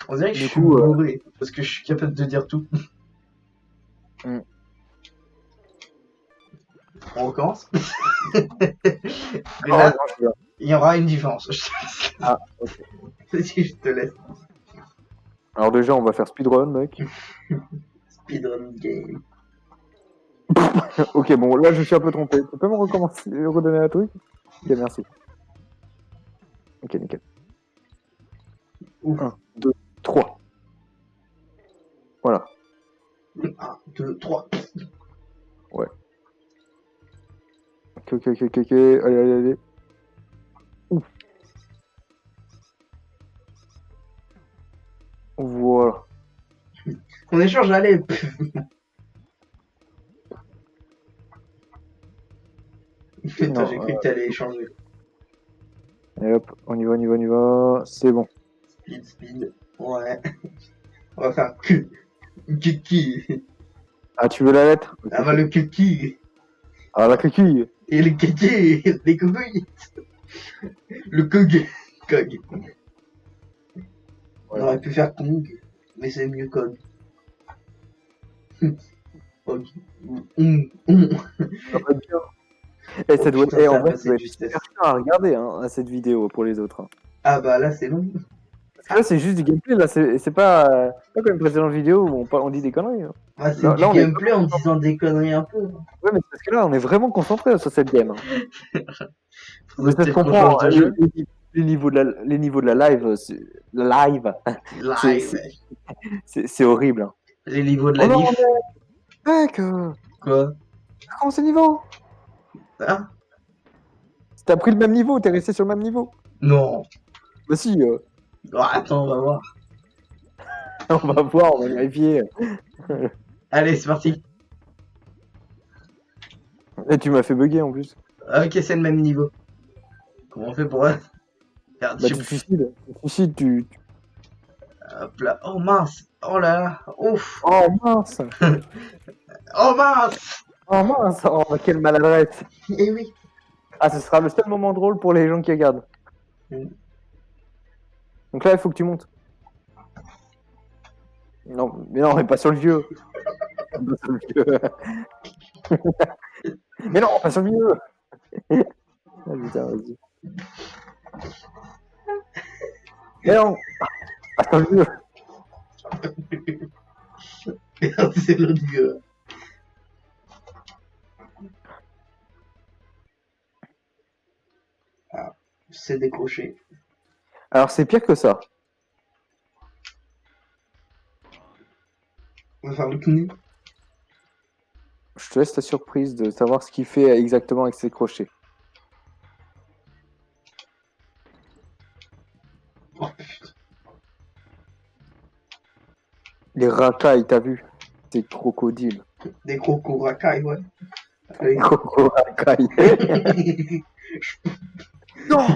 S2: On dirait que
S1: Du
S2: je suis
S1: coup,
S2: bourré, parce que je suis capable de dire tout. On recommence. Mais là, il y aura une différence.
S1: Ah, ok.
S2: Si je te laisse.
S1: Alors déjà, on va faire speedrun, mec.
S2: Speedrun game.
S1: Ok, bon, là, je suis un peu trompé. Tu peux me redonner la truc? Ok, merci. Ok, nickel.
S2: Ouf.
S1: 1, 2, 3. Voilà.
S2: 1, 2, 3.
S1: Ouais. Ok. Allez. Ouf. Voilà.
S2: On échange, allez. Putain, j'ai cru que t'allais échanger.
S1: Et hop, on y va. C'est bon.
S2: Speed. Ouais. On va faire kiki.
S1: Ah, tu veux la lettre? Okay.
S2: Ah bah le kiki.
S1: Ah, la coquille.
S2: Et le kiki, les couilles. Le Kog. Kog. On aurait pu faire Kong, mais c'est mieux Kog. Ok.
S1: Ça va bien. Et ça doit
S2: Putain,
S1: en vrai, ça doit être super chiant à regarder hein, à cette vidéo pour les autres. Hein.
S2: Ah bah là c'est long.
S1: Parce Là, c'est juste du gameplay. Là, c'est pas comme une précédente vidéo où on dit des conneries. Hein.
S2: Ah, c'est
S1: Là,
S2: du
S1: on est...
S2: gameplay en disant des conneries un peu.
S1: Ouais, mais c'est parce que là, on est vraiment concentré sur cette game. Hein. Mais
S2: Faudrait
S1: ça se
S2: peut-être qu'on
S1: comprend.
S2: change de jeu.
S1: Les niveaux de la live,
S2: Live.
S1: c'est horrible. Hein.
S2: Les niveaux de la
S1: Oh non,
S2: diff.
S1: mec,
S2: Quoi?
S1: comment c'est niveau?
S2: Ah?
S1: T'as pris le même niveau, t'es resté sur le même niveau.
S2: Non.
S1: Bah si,
S2: Oh, attends, on va voir.
S1: on va voir, on va vérifier.
S2: Allez, c'est parti.
S1: Et tu m'as fait bugger en plus.
S2: Ok, c'est le même niveau. Comment on fait pour... Regarde,
S1: Bah
S2: je
S1: tu
S2: sais
S1: te suicides. Tu te suicides,
S2: Hop là. Oh mince. Oh là là. Ouf.
S1: Oh mince.
S2: Oh mince.
S1: Oh mince. Oh, quelle maladresse.
S2: Eh oui.
S1: Ah, ce sera le seul moment drôle pour les gens qui regardent.
S2: Mm.
S1: Donc là, il faut que tu montes. Non, mais pas sur le vieux. Pas sur le vieux. Mais non, pas sur le vieux. Ah, putain, vas-y. Mais non, pas sur le vieux.
S2: Merde, c'est l'autre vieux. Ah, c'est décroché.
S1: Alors, c'est pire que ça.
S2: On va faire le pneu.
S1: Je te laisse la surprise de savoir ce qu'il fait exactement avec ses crochets.
S2: Oh putain.
S1: Les racailles, t'as vu? Des crocodiles.
S2: Des crocos racailles, ouais.
S1: Des
S2: Allez.
S1: racailles. Non!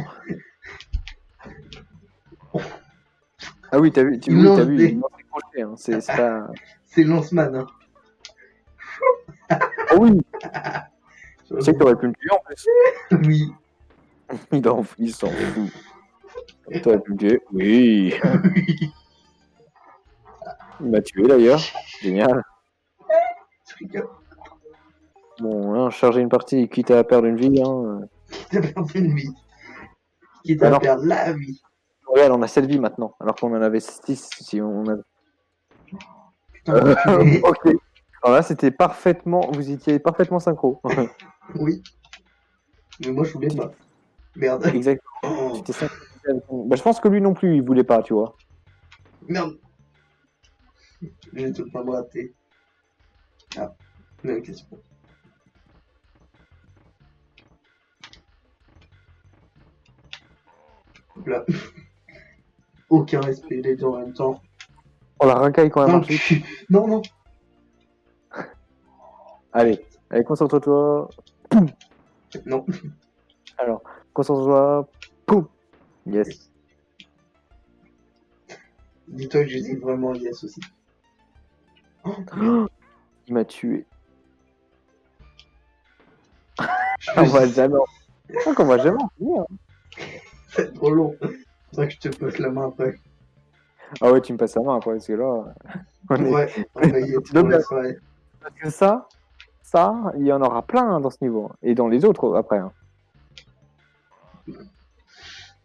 S1: Ah oui, t'as vu,
S2: Il lance des-
S1: il lance des crochets, hein. C'est pas...
S2: C'est Lanceman, hein.
S1: Oh oui! Tu sais que t'aurais pu me tuer en plus.
S2: Oui.
S1: Il s'en fout. T'aurais pu me tuer. Oui. Il m'a tué d'ailleurs. Génial.
S2: Je rigole.
S1: Bon, hein, charger une partie, quitte à perdre une vie. Hein.
S2: Quitte à perdre une vie. Quitte
S1: Bah
S2: à
S1: non.
S2: perdre la vie.
S1: Regarde, on a 7 vies maintenant, alors qu'on en avait 6 si on a...
S2: Putain, enculé.
S1: Ok. Alors là, c'était parfaitement... Vous étiez parfaitement synchro.
S2: Oui. Mais moi, je voulais pas. Merde.
S1: Exactement.
S2: Oh,
S1: J'étais synchronisé avec ton- Bah, je pense que lui non plus, il voulait pas, tu vois.
S2: merde. J'ai tout le temps raté. Ah. Mais ok, c'est bon. Hop là. Aucun respect les deux en même temps.
S1: Oh, la racaille quand même
S2: Non,
S1: marché.
S2: non, non.
S1: Allez, concentre-toi.
S2: Non.
S1: Alors, concentre-toi. Poum. Yes.
S2: Dis-toi que je dis vraiment yes aussi. Oh,
S1: Oh, il m'a tué. On va jamais... Je crois qu'on va jamais en finir.
S2: C'est trop long. Faudrait que je te passe la main après.
S1: Ah ouais, tu me passes la main après, parce que là... On est...
S2: Ouais, on va y être pour la soirée.
S1: Parce que ça, il y en aura plein hein, dans ce niveau. Et dans les autres après. Hein.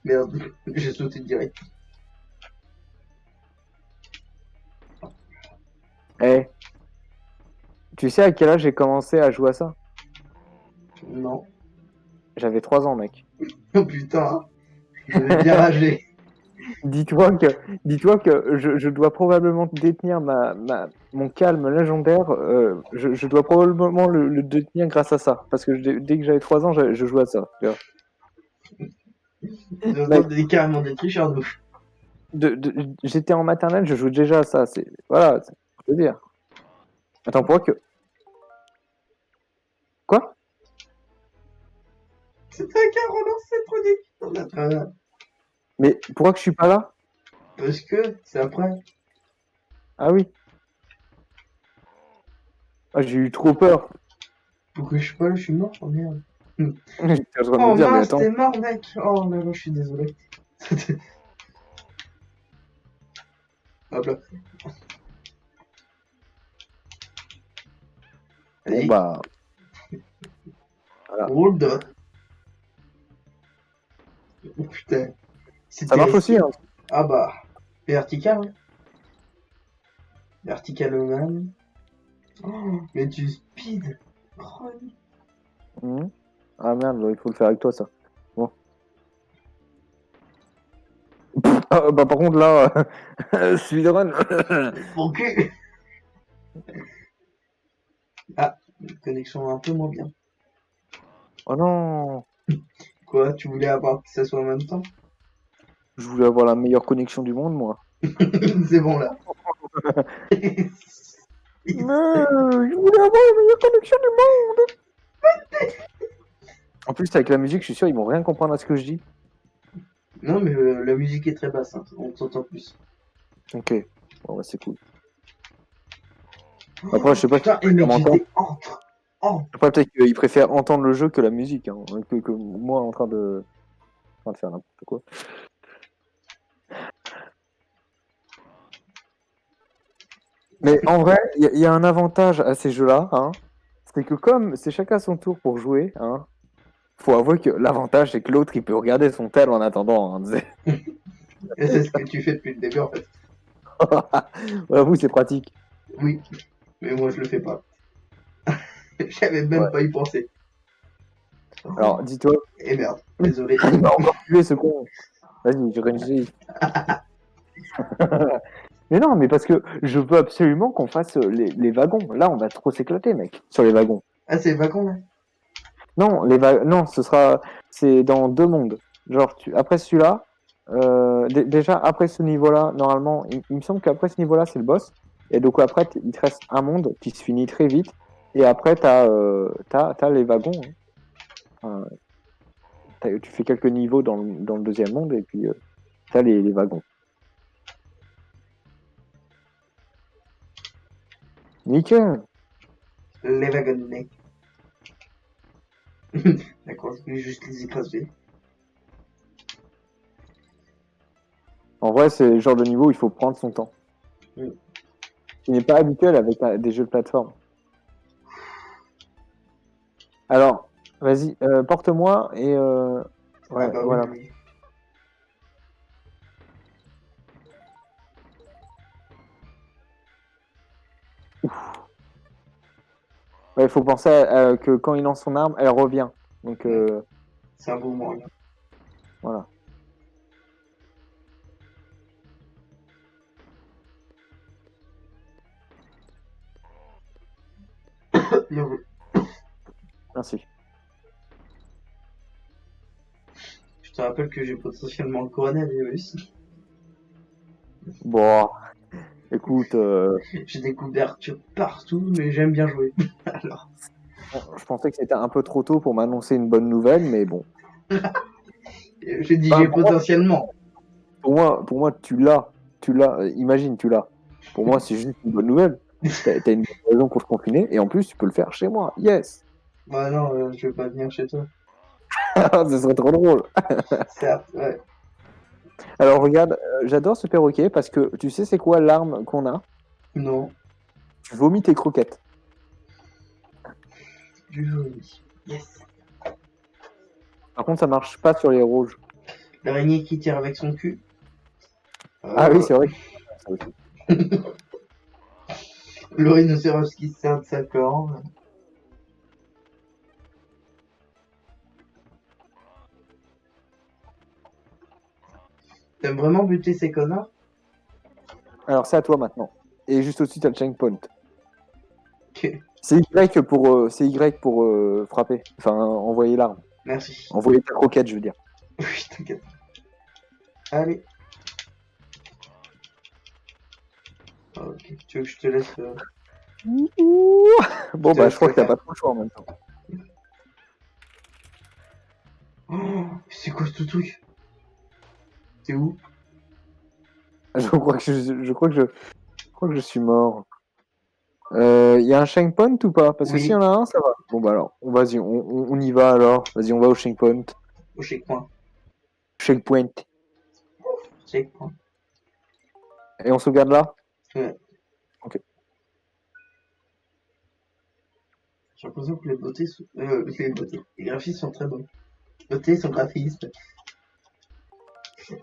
S2: Merde, j'ai sauté direct.
S1: Eh, tu sais à quel âge j'ai commencé à jouer à ça?
S2: Non.
S1: J'avais 3 ans, mec.
S2: Oh putain, je vais bien rager.
S1: Dis-toi que je dois probablement détenir mon calme légendaire. Je dois probablement le détenir grâce à ça. Parce que dès que j'avais 3 ans, je jouais à ça. Tu vois.
S2: J'entends des carrément des tricheurs, nous.
S1: J'étais en maternelle, je jouais déjà à ça. Voilà, je veux dire. Attends, pourquoi que... Quoi?
S2: C'est toi qui as relancé le produit. On a très bien.
S1: Mais pourquoi que je suis pas là?
S2: Parce que c'est après.
S1: Ah oui. Ah, j'ai eu trop peur.
S2: Pourquoi je suis pas là, je suis mort, oh merde.
S1: J'étais en train de
S2: Oh
S1: me dire, mais
S2: mince,
S1: attends.
S2: t'es mort, mec. Oh là là, je suis désolé. Hop là.
S1: Bon
S2: Allez,
S1: bah, voilà.
S2: roule de. Oh putain.
S1: Ça marche aussi, hein.
S2: Ah bah. Vertical, hein. Vertical man. Oh, mais du speed. Oh,
S1: Mhm. Ah merde, il faut le faire avec toi, ça. Bon. Ah, bah par contre, là, speedrun.
S2: mon cul. Ah, une connexion un peu moins bien.
S1: Oh non,
S2: Quoi, tu voulais avoir que ça soit en même temps?
S1: je voulais avoir la meilleure connexion du monde, moi.
S2: C'est bon là.
S1: Mais je voulais avoir la meilleure connexion du monde. En plus, avec la musique, je suis sûr, ils vont rien comprendre à ce que je dis.
S2: Non, mais la musique est très basse, hein. On t'entend plus.
S1: Ok, bon, bah, c'est cool. Après, je sais pas si
S2: Putain,
S1: ils
S2: et mec,
S1: préfèrent m'entendre.
S2: j'étais entre. Oh,
S1: Après, peut-être qu'ils préfèrent entendre le jeu que la musique, hein, que moi en train de faire n'importe quoi. Mais en vrai, il y a un avantage à ces jeux-là, hein, c'est que comme c'est chacun son tour pour jouer, hein, faut avouer que l'avantage, c'est que l'autre, il peut regarder son tel en attendant. Hein,
S2: et c'est ce que tu fais depuis le début en fait.
S1: J'avoue, c'est pratique.
S2: Oui, mais moi je le fais pas. J'avais
S1: Ouais.
S2: même pas y pensé. Oh,
S1: Alors, dis-toi,
S2: et merde, désolé.
S1: il m'a encore tué ce con. Vas-y, je réagis. Mais non, mais parce que je veux absolument qu'on fasse les wagons. Là, on va trop s'éclater, mec, sur les wagons.
S2: Ah, c'est vacant là?
S1: Non, non, c'est dans 2 mondes. Genre, après celui-là, déjà après ce niveau-là, normalement, il me semble qu'après ce niveau-là, c'est le boss. Et donc après, il te reste un monde qui se finit très vite. Et après, t'as les wagons. Hein. Tu fais quelques niveaux dans le deuxième monde et puis t'as les wagons. Nickel.
S2: Les wagonnets. D'accord, je vais juste les écraser.
S1: En vrai, c'est le genre de niveau où il faut prendre son temps.
S2: Mm.
S1: Qui n'est pas habituel avec des jeux de plateforme. Alors, vas-y, porte-moi et
S2: Ah
S1: ouais,
S2: bah oui,
S1: voilà.
S2: oui.
S1: Il faut penser que quand il lance son arme, elle revient. Donc
S2: C'est un beau moyen.
S1: voilà. Merci.
S2: Je te rappelle que j'ai potentiellement le coronavirus.
S1: Bon, écoute,
S2: J'ai des couvertures partout, mais j'aime bien jouer. Alors,
S1: je pensais que c'était un peu trop tôt pour m'annoncer une bonne nouvelle, mais bon.
S2: j'ai dit
S1: Bah,
S2: j'ai potentiellement.
S1: pour moi, tu l'as. Imagine, tu l'as. Pour moi, c'est juste une bonne nouvelle. T'as une bonne raison pour te confiner, et en plus, tu peux le faire chez moi. Yes!
S2: Bah non, je vais pas venir chez toi.
S1: Ce serait trop drôle.
S2: Certes, ouais.
S1: Alors regarde, j'adore ce perroquet parce que tu sais c'est quoi l'arme qu'on a?
S2: Non,
S1: Tu vomis tes croquettes.
S2: du vomi. Yes.
S1: Par contre, ça marche pas sur les rouges.
S2: L'araignée qui tire avec son cul.
S1: Ah oui,
S2: Euh,
S1: c'est vrai. Ça aussi.
S2: le rhinocéros qui se sert de sa corne. T'aimes vraiment buter ces connards?
S1: Alors c'est à toi maintenant. Et juste au-dessus, t'as le checkpoint.
S2: Ok,
S1: C'est Y pour frapper. Enfin, envoyer l'arme.
S2: merci.
S1: Envoyer ta croquette, je veux dire.
S2: Oui, t'inquiète. Allez. Ok, tu veux que je te laisse...
S1: Bon,
S2: te
S1: bah, je
S2: laisse
S1: crois
S2: le
S1: que t'as
S2: faire.
S1: pas trop le choix en même temps.
S2: Oh, c'est quoi ce truc? T'es où?
S1: Je crois que je suis mort. Y a un checkpoint ou pas? Parce que s'il y
S2: Oui,
S1: en a un, ça va. Bon, bah alors, vas-y, on y va alors. Vas-y, on va au checkpoint.
S2: au checkpoint.
S1: Checkpoint.
S2: Checkpoint.
S1: Et on sauvegarde là?
S2: Ouais.
S1: Ok.
S2: J'ai l'impression que les beautés sont... les beautés. Les graphismes sont très bons. Beauté, son graphisme.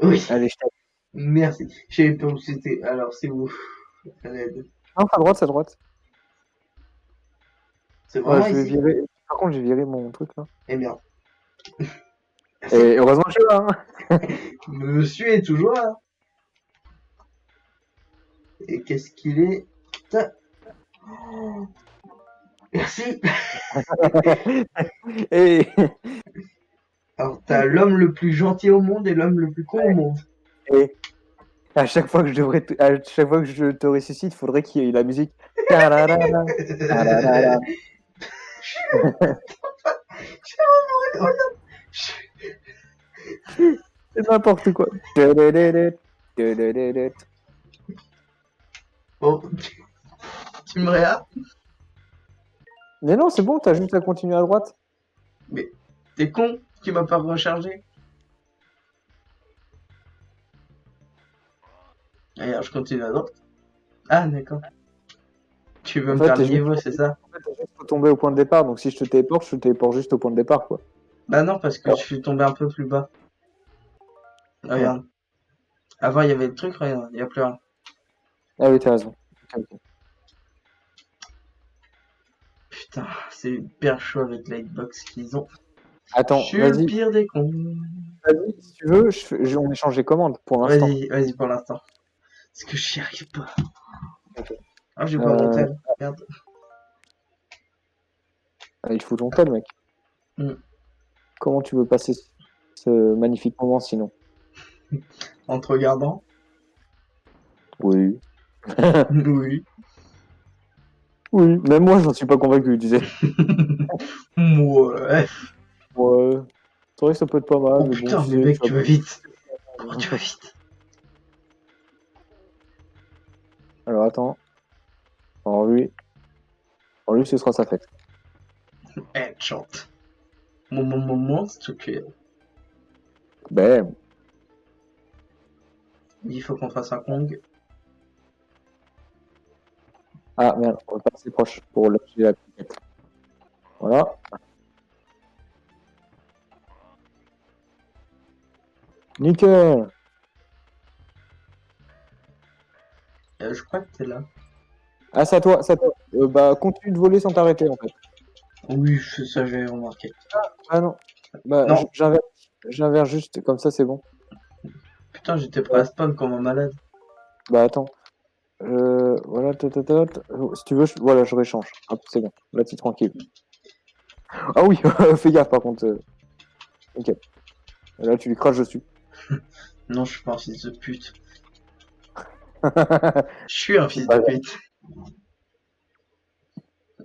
S2: Oui.
S1: Allez, je
S2: Merci. Je savais pas où c'était. Alors, c'est où? À l'aide.
S1: Non, à droite, à droite.
S2: C'est
S1: Ouais,
S2: vraiment
S1: je vais
S2: ici?
S1: virer. Par contre, j'ai viré mon truc là.
S2: Eh bien. Merci.
S1: Et heureusement que je suis là. Hein.
S2: Monsieur est toujours là. Et qu'est-ce qu'il est? Putain. Oh, merci.
S1: Et,
S2: Alors, t'as l'homme le plus gentil au monde et l'homme le plus con au monde.
S1: et à chaque fois que à chaque fois que je te ressuscite, il faudrait qu'il y ait la musique. Tararara, tararara. C'est n'importe quoi.
S2: Bon, tu me réas?
S1: Mais non, c'est bon, t'as juste à continuer à droite.
S2: Mais t'es con, tu m'as pas rechargé. Regarde, je continue à droite. Ah, d'accord. Tu veux
S1: En
S2: me
S1: fait,
S2: faire le niveau, c'est ça?
S1: t'es juste tombé au point de départ, donc si je te téléporte juste au point de départ, quoi.
S2: Bah non, parce que je
S1: Alors,
S2: suis tombé un peu plus bas.
S1: ouais.
S2: Regarde. Avant, il y avait le truc, regarde, il y a plus rien.
S1: Ah oui, t'as raison. Ok, ok.
S2: Putain, c'est hyper chaud avec la hitbox qu'ils ont. Je
S1: Attends,
S2: suis le
S1: vas-y,
S2: pire des cons.
S1: si tu veux, on échange les commandes pour l'instant.
S2: Vas-y, vas-y pour l'instant. Parce que j'y arrive pas.
S1: Ok.
S2: Ah, j'ai pas mon
S1: Euh,
S2: tel. Merde.
S1: il faut ton tel, mec.
S2: Hmm.
S1: Comment tu veux passer ce magnifique moment sinon?
S2: En te regardant.
S1: Oui.
S2: Oui.
S1: Oui, même moi, j'en suis pas convaincu, tu sais.
S2: Ouais.
S1: Ouais. C'est vrai que ça peut être pas mal,
S2: Oh
S1: mais bon,
S2: putain,
S1: tu
S2: mais
S1: sais,
S2: mec,
S1: tu
S2: tu vas
S1: vas...
S2: vite. Pourquoi tu vas vite?
S1: Alors, attends. Alors lui, ce sera sa fête.
S2: Eh, chante. Mon s'il te plaît.
S1: Ben,
S2: Il faut qu'on fasse un Kong.
S1: ah, merde, on va pas assez proche pour lâcher la piquette. Voilà. Nickel.
S2: Je crois que t'es là.
S1: Ah, c'est à toi, c'est à toi. Bah, continue de voler sans t'arrêter, en fait.
S2: Oui, ça j'avais remarqué.
S1: Ah non. Bah,
S2: Non,
S1: j'inverse juste, comme ça, c'est bon.
S2: putain, j'étais prêt à spawn comme un malade.
S1: Bah, attends. Voilà, si tu veux, voilà, je réchange. Hop, c'est bon. Là, t'es tranquille. Ah oui, fais gaffe, par contre. Ok. Là, tu lui craches dessus.
S2: Non, je suis pas un fils de pute. Je suis un
S1: C'est
S2: fils
S1: pas
S2: de
S1: grave.
S2: pute.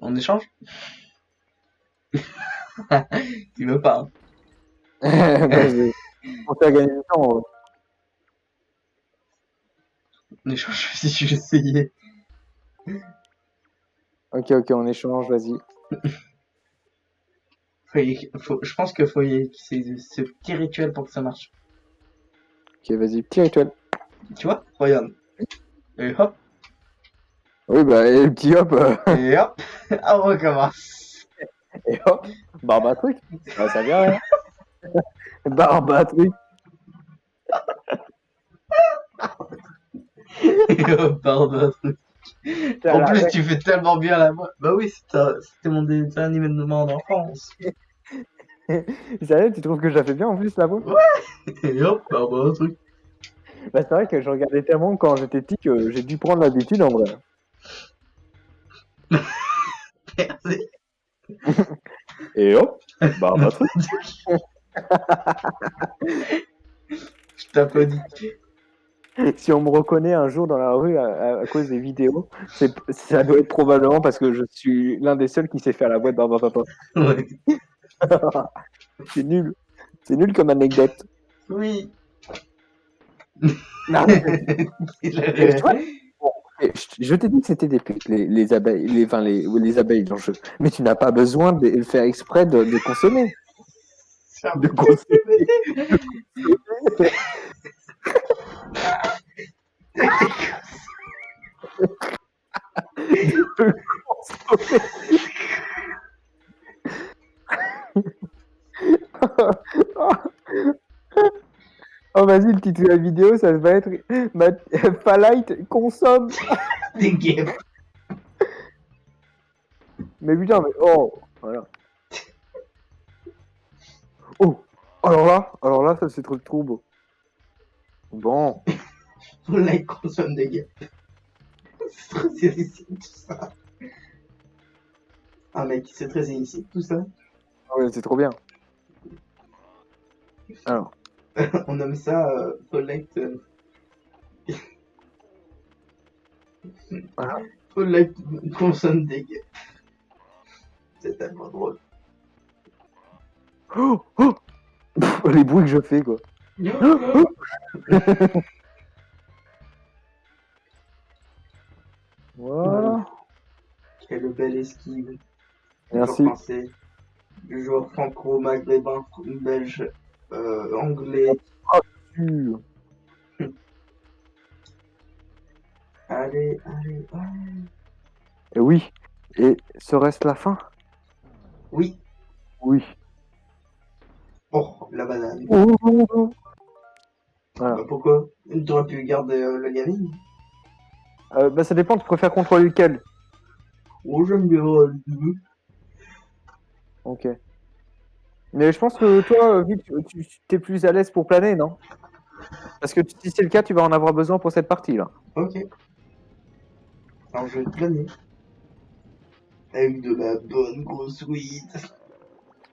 S2: On échange? Tu veux pas, hein?
S1: Bah, on t'a gagné du temps.
S2: On échange si je vais essayer.
S1: Ok, ok, on échange, vas-y.
S2: Je pense qu'il faut c'est ce petit rituel pour que ça marche.
S1: Ok, vas-y, petit rituel.
S2: Tu vois? Regarde. Et hop,
S1: Oui, bah, et le petit hop,
S2: et hop, on recommence.
S1: et hop, barbe truc. Ça vient rien. Barbe truc.
S2: Et hop, pardon. En plus, tu fais tellement bien la voix. Bah oui, c'était mon dessin animé de mon enfance.
S1: Sérieux, tu trouves que je la fais bien en plus la voix?
S2: Et hop, pardon, truc.
S1: Bah, c'est vrai que je regardais tellement quand j'étais petit que j'ai dû prendre l'habitude en vrai.
S2: Merci.
S1: Et hop, barbe truc.
S2: Je t'applaudis.
S1: Si on me reconnaît un jour dans la rue à cause des vidéos, ça doit être probablement parce que je suis l'un des seuls qui sait faire la voix de Barbe Papa.
S2: Ouais.
S1: C'est nul. C'est nul comme anecdote.
S2: Oui.
S1: Non, tu vois, bon, je t'ai dit que c'était des putes, les abeilles, les abeilles dans le jeu. Mais tu n'as pas besoin de le faire exprès de consommer. De consommer. De consommer. Oh Oh, vas-y, le titre de la vidéo, ça va être Fallout consomme.
S2: Des guêpes.
S1: Mais putain, mais oh, voilà. Oh, alors là, ça c'est trop beau. Bon,
S2: Là, ils consomment des guêpes. C'est très illicite tout ça. Ah mec, c'est très illicite tout ça.
S1: ouais, c'est trop bien. Alors,
S2: On nomme ça Collect.
S1: voilà.
S2: Collect consomme des guêpes. C'est tellement drôle.
S1: Oh, oh. Pff, les bruits que je fais, quoi. Voilà.
S2: Quelle belle esquive. Du joueur
S1: Merci.
S2: français, du joueur franco-maghrébin, belge, anglais.
S1: Sûr.
S2: Allez, allez, allez.
S1: Et oui. Et serait-ce la fin?
S2: Oui.
S1: Oui.
S2: Oh, la banane.
S1: Oh, oh, oh. Voilà.
S2: Bah pourquoi? Tu aurais pu garder le gaming?
S1: Bah, ça dépend, tu préfères contrôler lequel?
S2: Oh, j'aime bien les deux.
S1: Ok. Mais je pense que toi, vu que tu t'es plus à l'aise pour planer, non? Parce que si c'est le cas, tu vas en avoir besoin pour cette partie-là.
S2: Ok. Alors je vais te planer. Avec de la bonne grosse weed.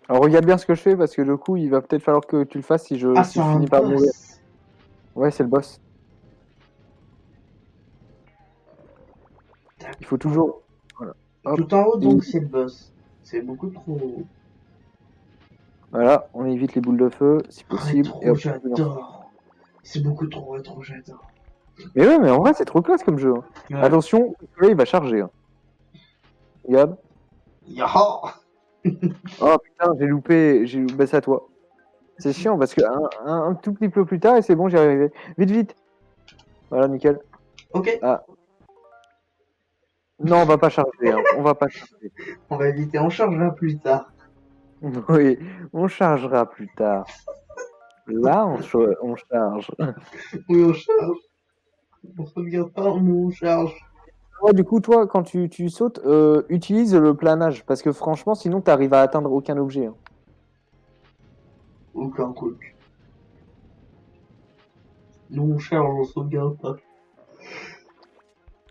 S1: Alors regarde bien ce que je fais, parce que le coup, il va peut-être falloir que tu le fasses si
S2: Ah,
S1: si
S2: c'est
S1: je
S2: un
S1: finis par mourir.
S2: boss.
S1: Ouais, c'est le boss. Il faut toujours... Voilà. Hop.
S2: Tout en haut,
S1: Et
S2: donc, c'est le boss. C'est beaucoup trop.
S1: voilà, on évite les boules de feu, si possible. Et
S2: Rétro,
S1: hop.
S2: j'adore. C'est beaucoup trop rétro, j'adore.
S1: Mais ouais, mais en vrai, c'est trop classe comme jeu. Hein.
S2: Ouais.
S1: Attention, là, il va charger. Hein. Regarde.
S2: Yaha.
S1: Oh putain, j'ai loupé, c'est à toi. C'est chiant parce que un tout petit peu plus tard et c'est bon, j'y arrivé. Vite, vite. Voilà, nickel.
S2: Ok,
S1: Ah, non, on va pas charger. Hein. On va pas charger.
S2: on va éviter, on changera plus tard.
S1: Oui, on chargera plus tard. Là, on charge.
S2: Oui, on charge. On sauvegarde pas, mais on charge.
S1: Ouais, du coup, toi, quand tu sautes, utilise le planage parce que franchement, sinon, t'arrives à atteindre aucun objet. Hein.
S2: Aucun truc. Nous, on charge, on sauvegarde pas.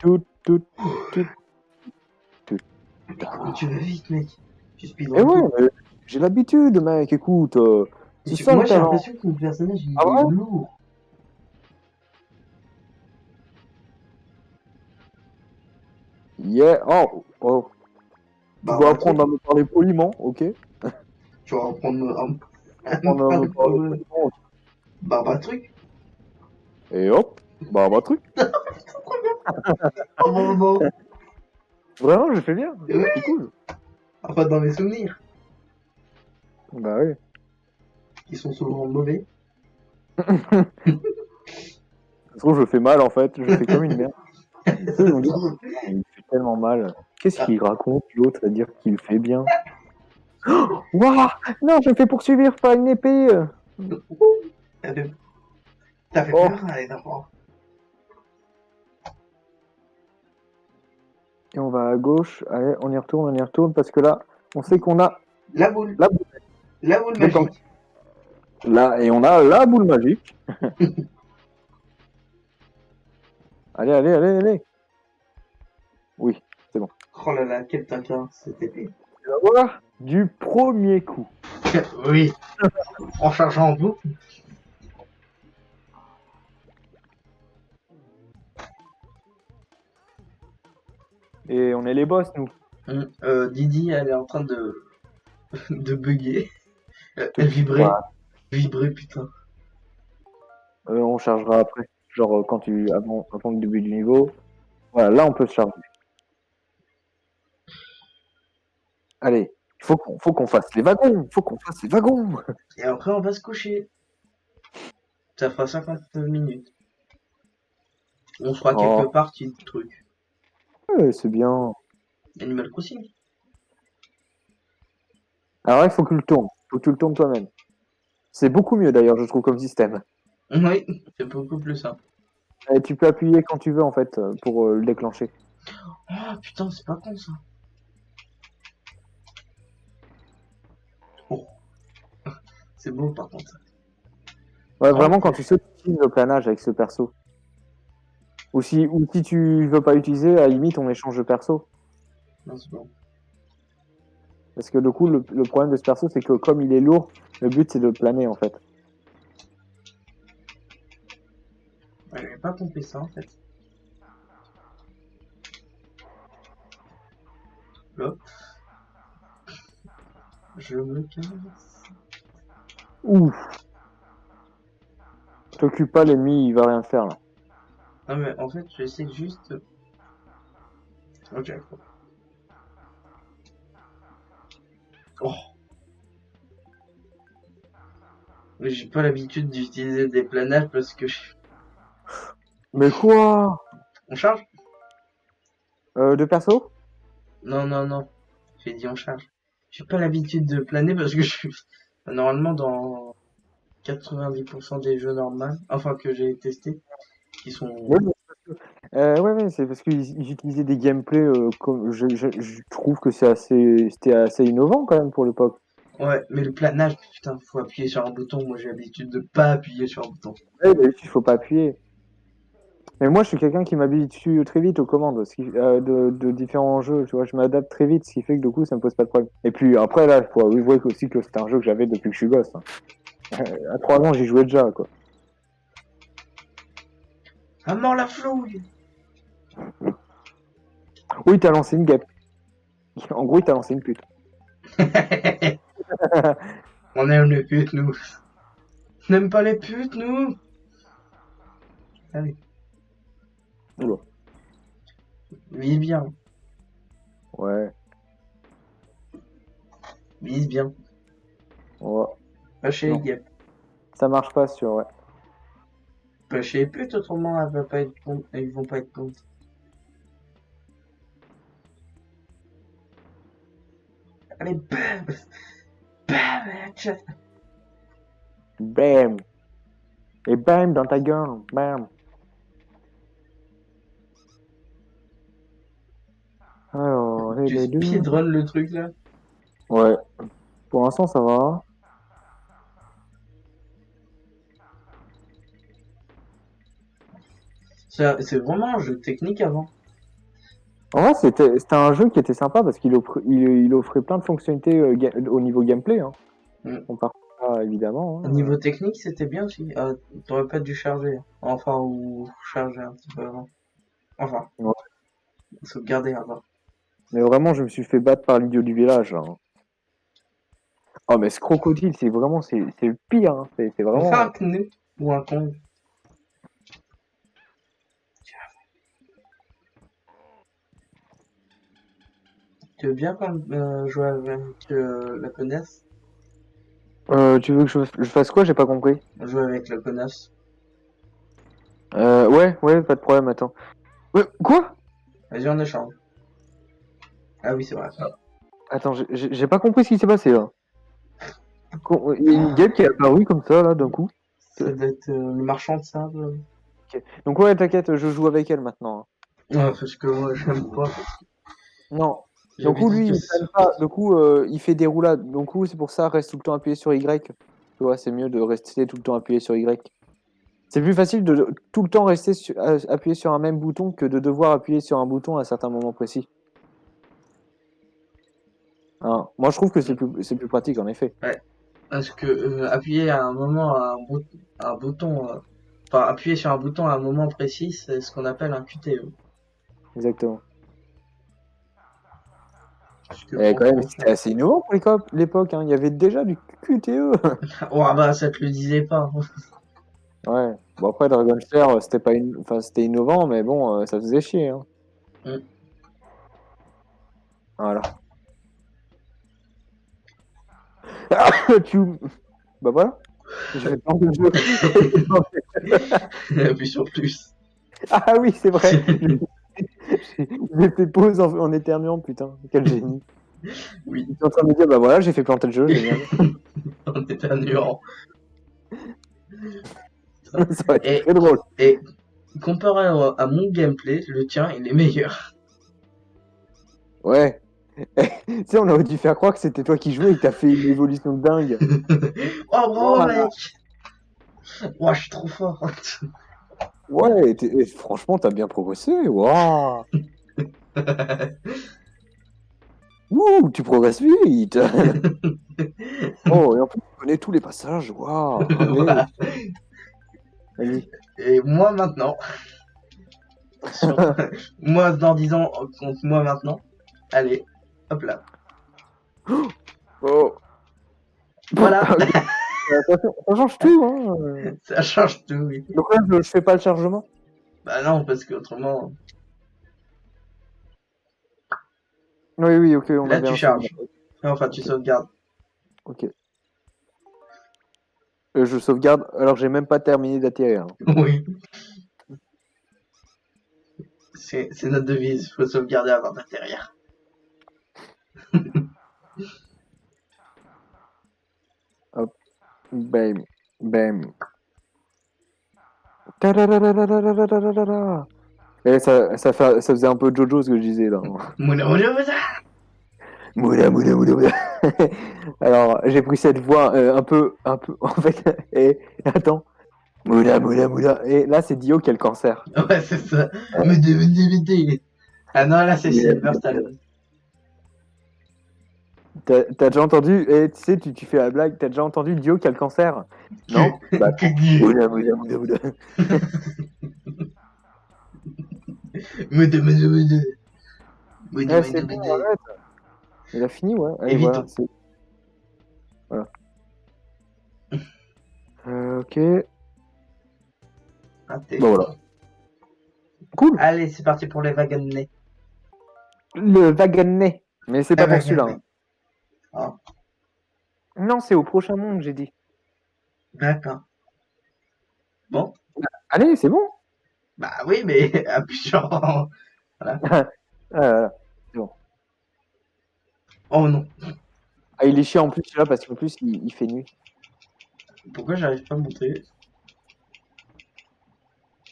S1: Tout, tout, tout, tout.
S2: Comment tu vas vite, mec? Tu
S1: Et
S2: speedrun
S1: ouais,
S2: tout.
S1: mais j'ai l'habitude, mec. Écoute, c'est ça le
S2: Moi, j'ai
S1: talent.
S2: l'impression que mon personnage, il
S1: Ah
S2: est
S1: ouais?
S2: lourd.
S1: Yeah. Oh, oh. Tu
S2: Bah,
S1: dois
S2: un truc.
S1: apprendre à me parler poliment, ok?
S2: Tu vas reprendre un
S1: Apprendre à me parler
S2: problème.
S1: poliment, ok.
S2: Bah, un truc.
S1: Et hop, bah truc.
S2: Oh, bon, bon.
S1: Vraiment, je fais bien.
S2: Oui,
S1: C'est cool.
S2: enfin, dans mes souvenirs.
S1: Bah oui.
S2: Qui sont souvent mauvais.
S1: Ça se trouve, je fais mal en fait. Je fais comme une merde. Tu sais, ils vont dire, il fait tellement mal. Qu'est-ce qu'il raconte l'autre à dire qu'il fait bien? Waouh! Non, je me fais poursuivre par une épée.
S2: T'as fait, t'as fait
S1: Oh.
S2: peur, allez, d'abord.
S1: Et on va à gauche. Allez, on y retourne parce que là, on sait qu'on a
S2: La boule.
S1: la boule.
S2: La boule
S1: Donc,
S2: magique.
S1: là, et on a la boule magique. Allez, allez, allez, allez. Oui, c'est bon.
S2: Oh là là, quel taquin, cette épée.
S1: Tu vas voir du premier coup.
S2: Oui. En chargeant en boucle.
S1: Et on est les boss, nous.
S2: Didi, elle est en train de, de bugger. Elle vibrait.
S1: Voilà.
S2: Vibrait, putain.
S1: On chargera après. Genre, quand avant le début du niveau. Voilà, là, on peut se charger. Allez, faut qu'on fasse les wagons. Faut qu'on fasse les wagons.
S2: Et après, on va se coucher. Ça fera 50 minutes. On fera
S1: Oh,
S2: quelques parties de trucs.
S1: ouais, c'est bien.
S2: Animal Crossing.
S1: Alors là, il faut que tu le tournes. Faut que tu le tournes toi-même. C'est beaucoup mieux, d'ailleurs, je trouve, comme système.
S2: Oui, c'est beaucoup plus simple.
S1: Et tu peux appuyer quand tu veux en fait pour le déclencher.
S2: Ah putain, c'est pas con ça. Oh, c'est beau par contre.
S1: Ouais,
S2: En
S1: vraiment quand
S2: plus.
S1: tu sais tu utilises le planage avec ce perso. Ou si tu veux pas utiliser, à la limite on échange de perso.
S2: Non, c'est bon.
S1: Parce que du coup le problème de ce perso c'est que comme il est lourd, le but c'est de planer en fait.
S2: Ouais, j'avais pas compris ça en fait. Hop, je me casse.
S1: Ouf, t'occupe pas l'ennemi, il va rien faire là.
S2: Non mais en fait, j'essaie juste. Ok. Oh, mais j'ai pas l'habitude d'utiliser des planages parce que
S1: Mais quoi?
S2: on charge?
S1: De perso?
S2: Non, non, non. J'ai dit on charge. J'ai pas l'habitude de planer parce que je suis normalement dans 90% des jeux normaux, enfin que j'ai testé, qui sont.
S1: Ouais, ouais, c'est parce qu'ils utilisaient des gameplays comme je trouve que c'était assez innovant quand même pour l'époque.
S2: Ouais, mais le planage, putain, faut appuyer sur un bouton. Moi, j'ai l'habitude de pas appuyer sur un bouton.
S1: Ouais, d'habitude, il faut pas appuyer. Mais moi, je suis quelqu'un qui m'habitue très vite aux commandes, de différents jeux. Tu vois, je m'adapte très vite, ce qui fait que du coup, ça me pose pas de problème. Et puis après, là, il faut avouer aussi que c'est un jeu que j'avais depuis que je suis gosse, hein. À 3 ans, j'y jouais déjà, quoi.
S2: À mort la flouille!
S1: Oui, t'as lancé une guêpe. En gros, t'as lancé une pute.
S2: On aime les putes, nous. On n'aime pas les putes, nous. Allez,
S1: Oula.
S2: vise bien,
S1: Ouais.
S2: vise bien.
S1: Ouais.
S2: Pas chez les
S1: Non,
S2: guêpes.
S1: ça marche pas sur. Ouais.
S2: Pas chez les putes, autrement, elles vont pas être con... ils vont pas être contents. Allez, bam! Bam! Headshot.
S1: Bam! Et bam dans ta gueule. Bam! Alors, et
S2: Tu
S1: les deux.
S2: speedrun le truc, là?
S1: Ouais. Pour l'instant, ça va.
S2: C'est vraiment un jeu technique avant.
S1: En vrai, c'était un jeu qui était sympa parce qu'il offrait plein de fonctionnalités au niveau gameplay, hein.
S2: Mm.
S1: On part pas, évidemment,
S2: Au
S1: hein.
S2: niveau technique, c'était bien aussi. T'aurais pas dû charger. Enfin, ou charger un petit peu avant. Enfin,
S1: Ouais.
S2: sauvegarder avant.
S1: Mais vraiment, je me suis fait battre par l'idiot du village, là, hein. Oh, mais ce crocodile, c'est le pire, hein. C'est
S2: On fait un
S1: vraiment.
S2: knu ou un con. Tu veux bien quand jouer avec la connasse?
S1: Tu veux que je fasse quoi? J'ai pas compris.
S2: Jouer avec la connasse.
S1: Ouais, pas de problème, attends. Quoi?
S2: Vas-y, on échange. Ah oui, c'est vrai.
S1: Attends, j'ai pas compris ce qui s'est passé, là. Il y a une guêpe qui est apparue comme ça, là, d'un coup.
S2: Ça doit être le marchand de sable.
S1: Ok. Donc ouais, t'inquiète, je joue avec elle maintenant, hein.
S2: Ouais, parce que moi, j'aime pas.
S1: Non.
S2: J'ai
S1: Donc coup,
S2: l'habitude
S1: lui,
S2: que
S1: il plane pas. Du coup, il fait des roulades. Donc coup, c'est pour ça, reste tout le temps appuyé sur Y. Tu vois, c'est mieux de rester tout le temps appuyé sur Y. C'est plus facile de tout le temps rester appuyé sur un même bouton que de devoir appuyer sur un bouton à certains moments précis. Hein. Moi, je trouve que c'est plus pratique, en effet.
S2: ouais, parce que appuyer à un moment un bouton, enfin appuyer sur un bouton à un moment précis, c'est ce qu'on appelle un QTE.
S1: Exactement.
S2: Parce que
S1: Et quand même,
S2: franchement,
S1: c'était assez innovant pour l'époque, hein. Il y avait déjà du QTE.
S2: oh ah bah ça te le disait pas.
S1: Ouais. Bon, après, Dragonslayer, c'était pas enfin, c'était innovant, mais bon, ça faisait chier, hein.
S2: Mm.
S1: Voilà. Tu... Bah voilà. J'ai fait plein de jeux.
S2: Appuie sur plus.
S1: Ah oui, c'est vrai. J'ai fait pause en éternuant, putain. Quel génie.
S2: Oui,
S1: Ils sont en train de me dire, bah voilà, j'ai fait planter le jeu, génial.
S2: en éternuant.
S1: Ça aurait été
S2: Et,
S1: très drôle.
S2: et comparé à mon gameplay, le tien, il est meilleur.
S1: Ouais. Tu sais, on aurait dû faire croire que c'était toi qui jouais et que t'as fait une évolution de dingue.
S2: Oh, bravo,
S1: Voilà.
S2: mec! Ouais, je suis trop fort.
S1: Ouais, et franchement, t'as bien progressé. Waouh. Ouh, tu progresses vite. Oh, et en plus, tu connais tous les passages. Waouh. Allez,
S2: Voilà.
S1: vas-y.
S2: Et moi maintenant, attention, moi dans 10 ans contre moi maintenant. Allez, hop là.
S1: Oh.
S2: Voilà,
S1: Ok. Ça change tout, hein.
S2: ça change tout, oui.
S1: Donc là, je fais pas le chargement.
S2: Bah non, parce que autrement,
S1: Oui, oui, ok, on
S2: là
S1: avait
S2: tu
S1: un souvenir.
S2: charges. Enfin, tu
S1: Ok,
S2: sauvegardes.
S1: ok. Je sauvegarde, alors j'ai même pas terminé d'atterrir, hein.
S2: Oui, c'est notre devise. Faut sauvegarder avant d'atterrir.
S1: Hop, bam, bam. Tadadadadadadadadada. Et ça faisait un peu Jojo ce que je disais là.
S2: Mouna mouna mouna.
S1: Moula, moula, moula, moula. Alors, j'ai pris cette voix en fait, et attends. Moula, moula, moula. Et là, c'est Dio qui a le cancer.
S2: Ouais, c'est ça. Mouna. Ah non, là c'est
S1: Moula,
S2: Silver
S1: moula, moula.
S2: Stallone.
S1: T'as déjà entendu, et tu sais, tu fais la blague, t'as déjà entendu Dio qui a le cancer? Non? Bah,
S2: Que dit?
S1: moula, moula, moula, moula.
S2: Mouna mouna mouna. Mouna
S1: Eh, c'est
S2: mouna
S1: bon,
S2: mouna.
S1: arrête. Il a fini, ouais. Allez, voilà.
S2: Évitons.
S1: Voilà. Ok.
S2: Ah, t'es
S1: Bon, voilà. Cool.
S2: Allez, c'est parti pour les wagons de nez.
S1: Le wagonnet. Mais c'est
S2: Les
S1: pas pour
S2: wagons de
S1: celui-là,
S2: nez.
S1: hein.
S2: Ah,
S1: Non, c'est au prochain monde, j'ai dit.
S2: d'accord. Bon,
S1: Allez, c'est bon.
S2: bah oui, mais appuie sur. Voilà.
S1: Voilà. C'est bon.
S2: Oh non.
S1: Ah, il est chiant en plus, celui-là, parce qu'en plus, il fait nuit.
S2: Pourquoi j'arrive pas à monter?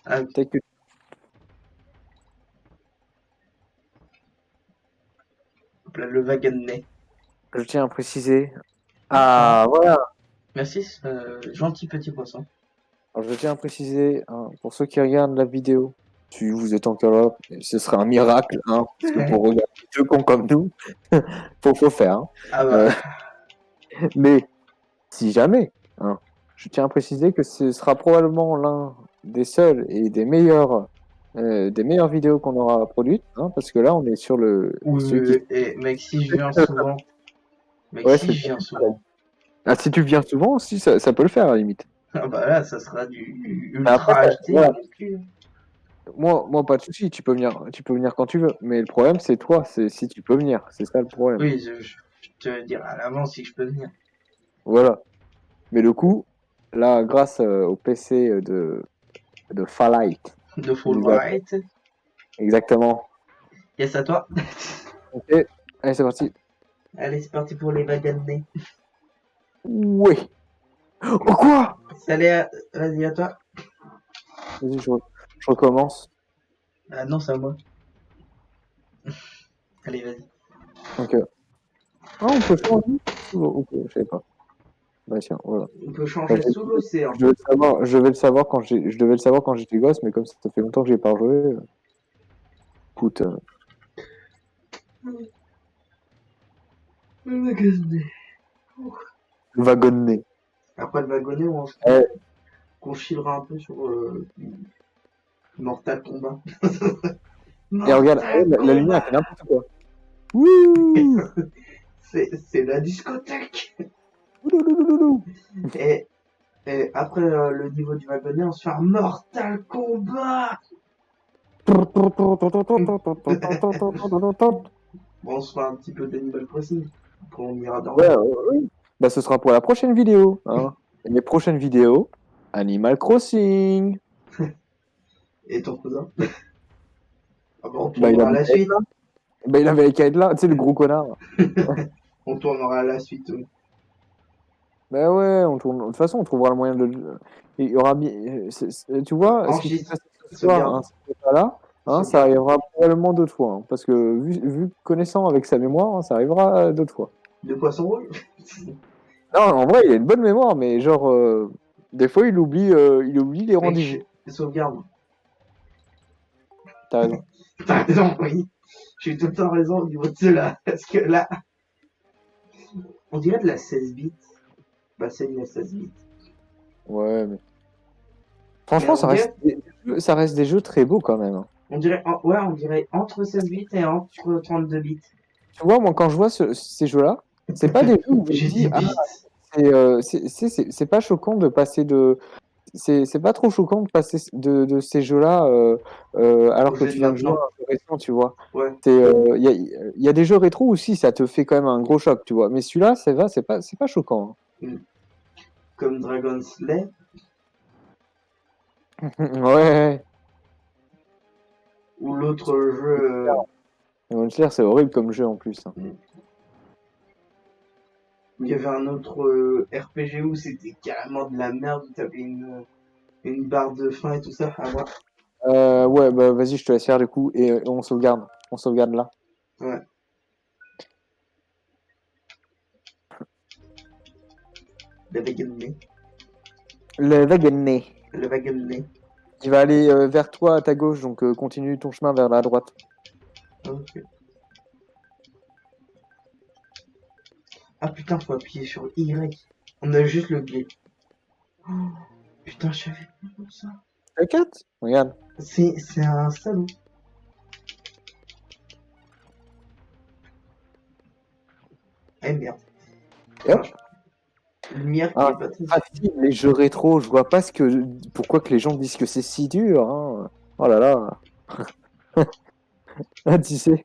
S2: Ah, ok.
S1: Peut-être que
S2: Hop là, le wagon de nez.
S1: je tiens à préciser. Ah, voilà.
S2: Merci, gentil petit poisson.
S1: Alors, je tiens à préciser, hein, pour ceux qui regardent la vidéo, si vous êtes encore là, ce serait un miracle, hein, parce que pour regarder deux cons comme nous, faut faire, hein.
S2: Ah bah,
S1: Mais si jamais, hein, je tiens à préciser que ce sera probablement l'un des seuls et des meilleures vidéos qu'on aura produites, hein, parce que là, on est sur
S2: oui,
S1: celui
S2: oui,
S1: qui.
S2: oui. Et mec, si je viens souvent. Mec,
S1: Ouais,
S2: si
S1: c'est.
S2: je viens souvent.
S1: Ah, si tu viens souvent aussi, ça peut le faire à la limite.
S2: Ah bah là, ça sera du
S1: Mais après,
S2: ultra HD à
S1: voilà.
S2: mon cul.
S1: Moi, pas de souci, tu peux venir quand tu veux. Mais le problème, c'est toi, c'est si tu peux venir. C'est ça le problème.
S2: Oui, je te dirai à l'avance si je peux venir.
S1: Voilà. Mais le coup, là, grâce au PC de Falight,
S2: De
S1: on
S2: full
S1: nous a-
S2: white.
S1: exactement.
S2: Yes, à toi.
S1: Ok, allez, c'est parti.
S2: Allez, c'est parti pour les wagons de nez.
S1: Oui. Oh, quoi?
S2: Salut, vas-y, à toi.
S1: Vas-y, je recommence.
S2: Ah non, c'est à moi. Allez, vas-y.
S1: Ok. Ah, on peut changer? Ok, je savais pas. Bah, tiens, voilà.
S2: On peut
S1: Bah,
S2: changer sous l'océan.
S1: je devais le savoir quand j'étais gosse, mais comme ça fait longtemps que j'ai pas joué, écoute, le wagonnet.
S2: Après le wagonnet,
S1: Eh,
S2: on chillera un peu sur Mortal Kombat.
S1: et regarde,
S2: Mortal
S1: la lumière, elle
S2: Kombat.
S1: fait n'importe quoi. Wouh!
S2: C'est la discothèque.
S1: Ouloulouloulou.
S2: Et après le niveau du wagonnet, on se fait un Mortal Kombat. Bon, on se fera un petit peu d'Animal Crossing. Après, on ira
S1: Ouais,
S2: dormir.
S1: oui. Bah, ce sera pour la prochaine vidéo, hein. Et les prochaines vidéos, Animal Crossing.
S2: Et ton cousin? Ah bah, on
S1: Bah, il
S2: tournera à
S1: avait
S2: la
S1: qu'à être
S2: suite.
S1: là. Bah, il avait qu'à être là, tu sais, le gros connard.
S2: On tournera à la suite.
S1: Bah ouais, de toute façon, on trouvera le moyen de. il y aura tu vois, ce qui s'est
S2: Enregistre,
S1: passé ce soir,
S2: sauvegarde,
S1: hein, là, hein, ça
S2: sauvegarde.
S1: arrivera probablement d'autres fois, hein, parce que vu connaissant avec sa mémoire, hein, ça arrivera d'autres fois.
S2: De poisson rouge.
S1: Non, en vrai, il a une bonne mémoire, mais genre, des fois, il oublie les
S2: Mec,
S1: rendez-vous.
S2: sauvegarde.
S1: T'as raison.
S2: T'as raison, oui. J'ai tout le temps raison au niveau de cela. Parce que là, on dirait de la 16 bits. Bah, c'est de la 16 bits.
S1: Ouais, mais
S2: Mais
S1: franchement,
S2: on dirait,
S1: ça reste des jeux très beaux quand même, hein.
S2: ouais, on dirait entre 16 bits et entre 32 bits.
S1: Tu vois, moi, quand je vois ces jeux-là, c'est pas des jeux où je me
S2: J'ai dit
S1: dis, ah,
S2: bits.
S1: c'est pas choquant de passer de. C'est pas trop choquant de passer de ces jeux-là alors
S2: Au
S1: que
S2: jeu de
S1: tu viens de jouer à
S2: maintenant.
S1: un jeu récent, tu vois.
S2: Ouais.
S1: Il y a des jeux rétro aussi, ça te fait quand même un gros choc, tu vois. Mais celui-là, c'est pas choquant,
S2: Mm. Comme Dragon Slayer.
S1: hein. Ouais,
S2: Ou l'autre jeu.
S1: Demon Slayer, c'est horrible comme jeu en plus, hein.
S2: Il y avait un autre RPG où c'était carrément de la merde, où t'avais une barre de faim et tout ça. À voir.
S1: Ouais, bah vas-y, je te laisse faire du coup et on sauvegarde. On sauvegarde là.
S2: Ouais. Le wagonnet.
S1: Le wagonnet.
S2: Le wagonnet.
S1: Il va aller vers toi à ta gauche, donc continue ton chemin vers la droite.
S2: Ok. Ah putain, faut appuyer sur Y. On a juste le biais. Oh, putain, je savais pas comme ça.
S1: T'inquiète, regarde.
S2: C'est un salaud. Eh merde.
S1: Et hop.
S2: Lumière qui
S1: Ah,
S2: est pas très.
S1: facile, les jeux rétro, je vois pas pourquoi que les gens disent que c'est si dur, hein. Oh là là. Ah, tu sais.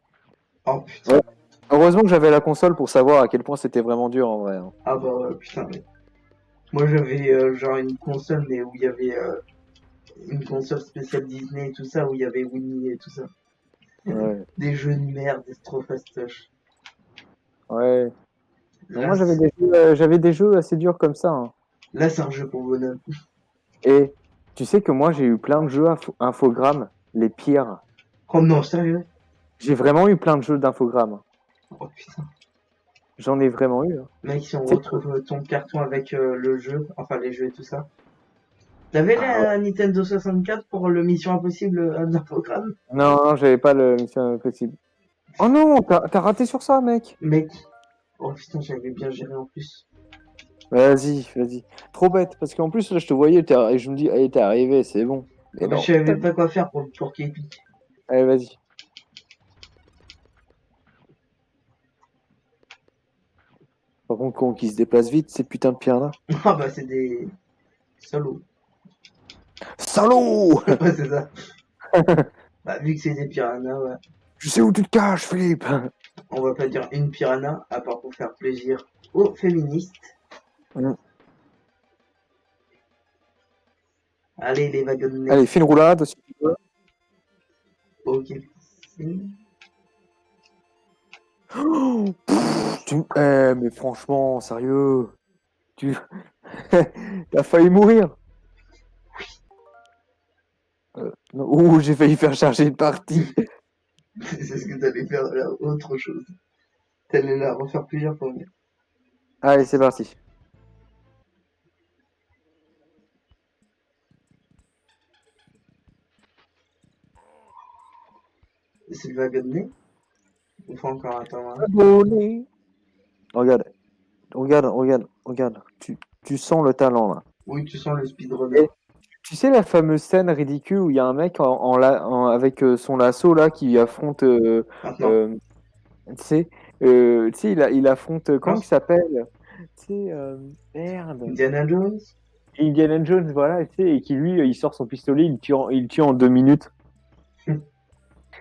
S2: Oh putain.
S1: Ouais. Heureusement que j'avais la console pour savoir à quel point c'était vraiment dur en vrai, hein.
S2: Ah bah ouais, putain. Mais... Moi j'avais genre une console, mais où il y avait une console spéciale Disney et tout ça, où il y avait Winnie et tout ça.
S1: Ouais.
S2: Des jeux de merde, des trop fastoches.
S1: Ouais. Non,
S2: Là,
S1: moi j'avais des jeux assez durs comme ça, hein.
S2: là c'est un jeu pour bonhomme.
S1: Et tu sais que moi j'ai eu plein de jeux infogrammes, les pires.
S2: Oh non, sérieux?
S1: J'ai vraiment eu plein de jeux d'infogrammes.
S2: Oh putain.
S1: J'en ai vraiment eu, hein.
S2: Mec, si on
S1: Tu sais que-
S2: retrouve ton carton avec le jeu, enfin les jeux et tout ça. T'avais
S1: Ah ouais.
S2: la Nintendo 64 pour le Mission Impossible d'un programme?
S1: Non, non, j'avais pas le Mission Impossible. Oh non, t'as raté sur ça, mec.
S2: Mec, oh putain, j'avais bien géré en plus.
S1: Vas-y, vas-y. Trop bête, parce qu'en plus là je te voyais, et je me dis, allez, t'es arrivé, c'est bon. Mais
S2: Mais je
S1: non.
S2: savais pas quoi faire pour qu'il pique.
S1: Allez, vas-y. Par contre, quand qui se déplace vite, ces putains de piranhas.
S2: Ah bah c'est des salauds.
S1: Salaud.
S2: Ouais, c'est ça. Bah vu que c'est des piranhas, ouais.
S1: Je sais où tu te caches, Philippe.
S2: On va pas dire une piranha, à part pour faire plaisir aux féministes.
S1: Mm.
S2: Allez les wagonnets.
S1: Allez, fais une roulade si tu veux.
S2: Ok.
S1: Oh, mais franchement, sérieux, tu t'as failli mourir. Ouh, j'ai failli faire charger une partie.
S2: C'est ce que t'allais faire là, autre chose. T'allais la refaire plusieurs fois. Mais...
S1: Allez, c'est parti.
S2: C'est le wagonnet. Il faut encore attendre. Hein.
S1: Abonné. Regarde, regarde. Tu sens le talent là.
S2: Oui, tu sens le speedrunner.
S1: Et tu sais la fameuse scène ridicule où il y a un mec avec son lasso là qui affronte,
S2: Maintenant.
S1: euh, tu sais, il affronte, comment il
S2: Mince.
S1: s'appelle? Tu sais, merde.
S2: Indiana Jones.
S1: Indiana Jones, voilà, tu sais, et qui lui, il sort son pistolet, il le tue en 2 minutes.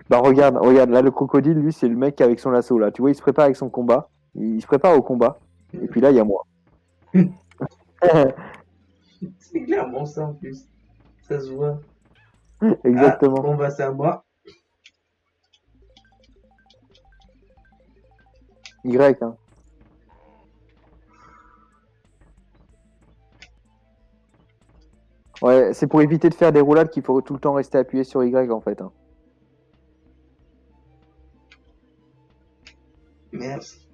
S1: Bah regarde, là le crocodile, lui, c'est le mec avec son lasso, là. Tu vois, il se prépare avec son combat, il se prépare au combat, et puis là, il y a moi.
S2: C'est clairement ça en plus. Ça se voit. Ah,
S1: Exactement.
S2: bon bah c'est à moi.
S1: Y, hein. Ouais, c'est pour éviter de faire des roulades qu'il faut tout le temps rester appuyé sur Y en fait. Hein.
S2: Merci.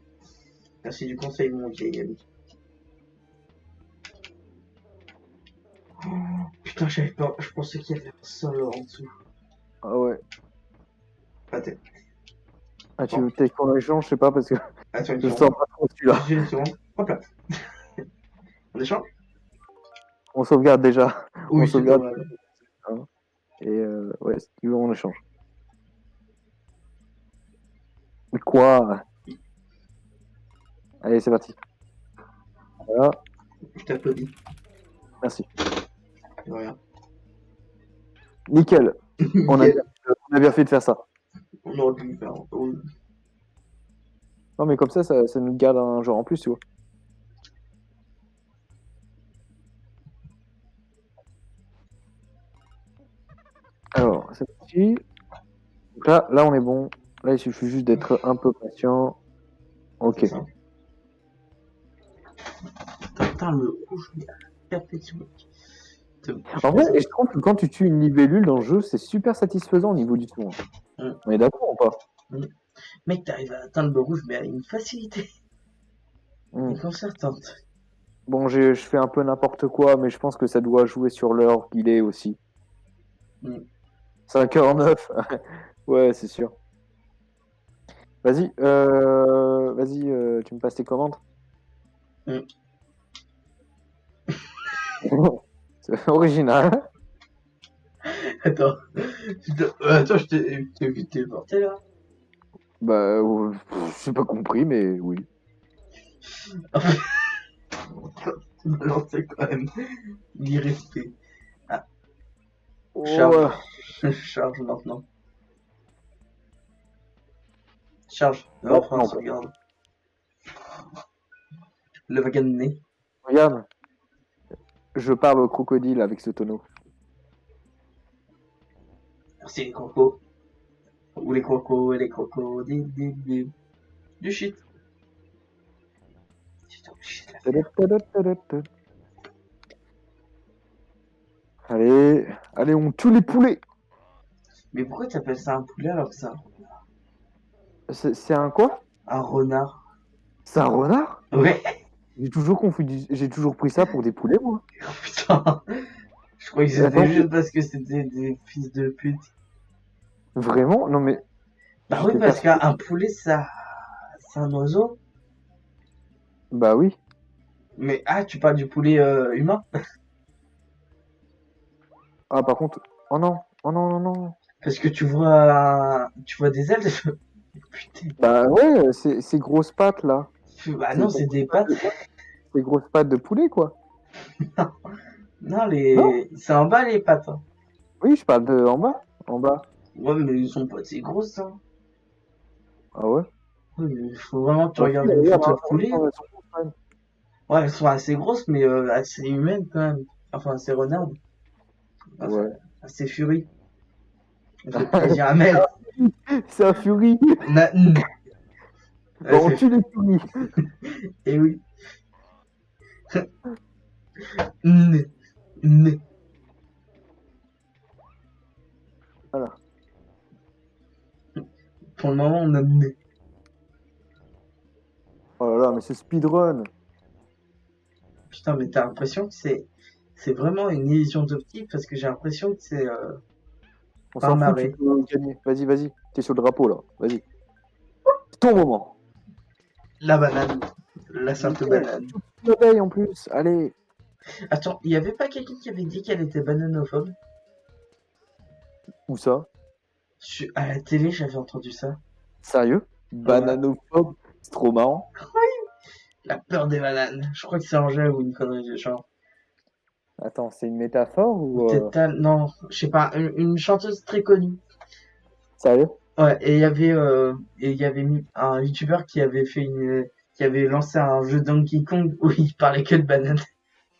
S2: Merci du conseil, mon vieil ami. Oh, putain, j'avais pas. Je pensais qu'il y avait un sol en dessous.
S1: Ah ouais.
S2: Attends,
S1: Ah, tu veux peut-être qu'on échange, je sais pas, parce que
S2: attends une
S1: je sens
S2: seconde.
S1: pas trop celui-là.
S2: Juste une seconde. Hop là. On échange?
S1: On sauvegarde déjà. On
S2: Oui, c'est pas
S1: sauvegarde.
S2: mal.
S1: Hein. Et ouais, si tu veux, on échange. Quoi? Allez, c'est parti. Voilà,
S2: Je t'applaudis.
S1: merci.
S2: De rien.
S1: Nickel. On
S2: Nickel.
S1: a bien fait de faire ça.
S2: On aurait pu le faire. Oui.
S1: Non, mais comme ça nous garde un genre en plus, tu vois. Alors, c'est parti. Donc là, on est bon. Là, il suffit juste d'être un peu patient. Ok.
S2: C'est ça. Putain, le rouge, mais à la perfection.
S1: En vrai, et je trouve que quand tu tues une libellule dans le jeu, c'est super satisfaisant au niveau du son.
S2: Mm.
S1: On est d'accord ou pas?
S2: Mec, t'arrives à atteindre le rouge, mais à une facilité inconcertante.
S1: Bon, je fais un peu n'importe quoi, mais je pense que ça doit jouer sur l'heure qu'il est aussi. 5h09. Ouais, c'est sûr. Vas-y, tu me passes tes commandes. C'est original.
S2: Attends, attends, je t'ai vu téléporter là.
S1: Bah, j'ai pas compris, mais oui.
S2: Non, c'est quand même l'irrespect.
S1: Oh,
S2: Charge. Charge maintenant. Charge.
S1: non,
S2: Enfin,
S1: non,
S2: sauvegarde. Le wagon de nez.
S1: regarde, je parle au crocodile avec ce tonneau.
S2: Merci les crocos. Ou les crocos et les crocodiles. Du shit. Putain, du shit là.
S1: Allez, on tue les poulets.
S2: Mais pourquoi t'appelles ça un poulet alors que c'est
S1: C'est un quoi?
S2: un renard?
S1: C'est un renard?
S2: Ouais.
S1: J'ai toujours pris ça pour des poulets, moi.
S2: Oh, putain. Je crois que c'était
S1: Attends,
S2: juste parce que c'était des fils de pute.
S1: vraiment? Non, mais
S2: Bah oui,
S1: j'étais
S2: parce
S1: persuadé.
S2: qu'un poulet, ça, c'est un oiseau.
S1: Bah oui.
S2: Mais tu parles du poulet humain?
S1: Ah, par contre, oh non, oh non, non, non.
S2: Parce que tu vois des ailes. Putain.
S1: Bah ouais, ces grosses pattes là.
S2: Bah
S1: C'est
S2: non, c'est des pattes.
S1: ces grosses pattes de poulet, quoi.
S2: Non,
S1: Non?
S2: c'est en bas les pattes. Hein.
S1: Oui, je parle de en bas. En bas.
S2: Ouais, mais ils sont pas assez grosses. Hein.
S1: Ah ouais?
S2: Ouais, mais il faut vraiment que tu
S1: Bah, si,
S2: regardes une
S1: regarde,
S2: photo
S1: hein,
S2: de poulet.
S1: elles sont grosses.
S2: Ouais, elles sont assez grosses, mais assez humaines quand même. Enfin, assez renardes. Enfin,
S1: Ouais.
S2: assez furies. On fait plaisir à Mel.
S1: C'est un furie.
S2: Na- mm. Ouais,
S1: Bon, on tue les furies.
S2: Eh oui. Mm. Mm.
S1: Voilà.
S2: Pour le moment, on a mm.
S1: Oh là là, mais c'est speedrun.
S2: Putain, mais t'as l'impression que c'est vraiment une illusion d'optique parce que j'ai l'impression que c'est
S1: On
S2: par
S1: s'en fout, tu
S2: marée.
S1: peux gagner. Vas-y. T'es sur le drapeau là. Vas-y. C'est ton moment.
S2: La banane. La sainte
S1: Nickel.
S2: banane.
S1: Tu l'abeille en plus. Allez.
S2: Attends, il y avait pas quelqu'un qui avait dit qu'elle était bananophobe?
S1: Où ça?
S2: À la télé, j'avais entendu ça.
S1: Sérieux?
S2: Ouais.
S1: Bananophobe. C'est trop marrant.
S2: La peur des bananes. Je crois que c'est Angèle ou une connerie du genre.
S1: Attends, c'est une métaphore ou
S2: Peut-être non, je sais pas, une chanteuse très connue.
S1: sérieux?
S2: Ouais, et il y avait un youtubeur qui avait lancé un jeu Donkey Kong où il parlait que de bananes.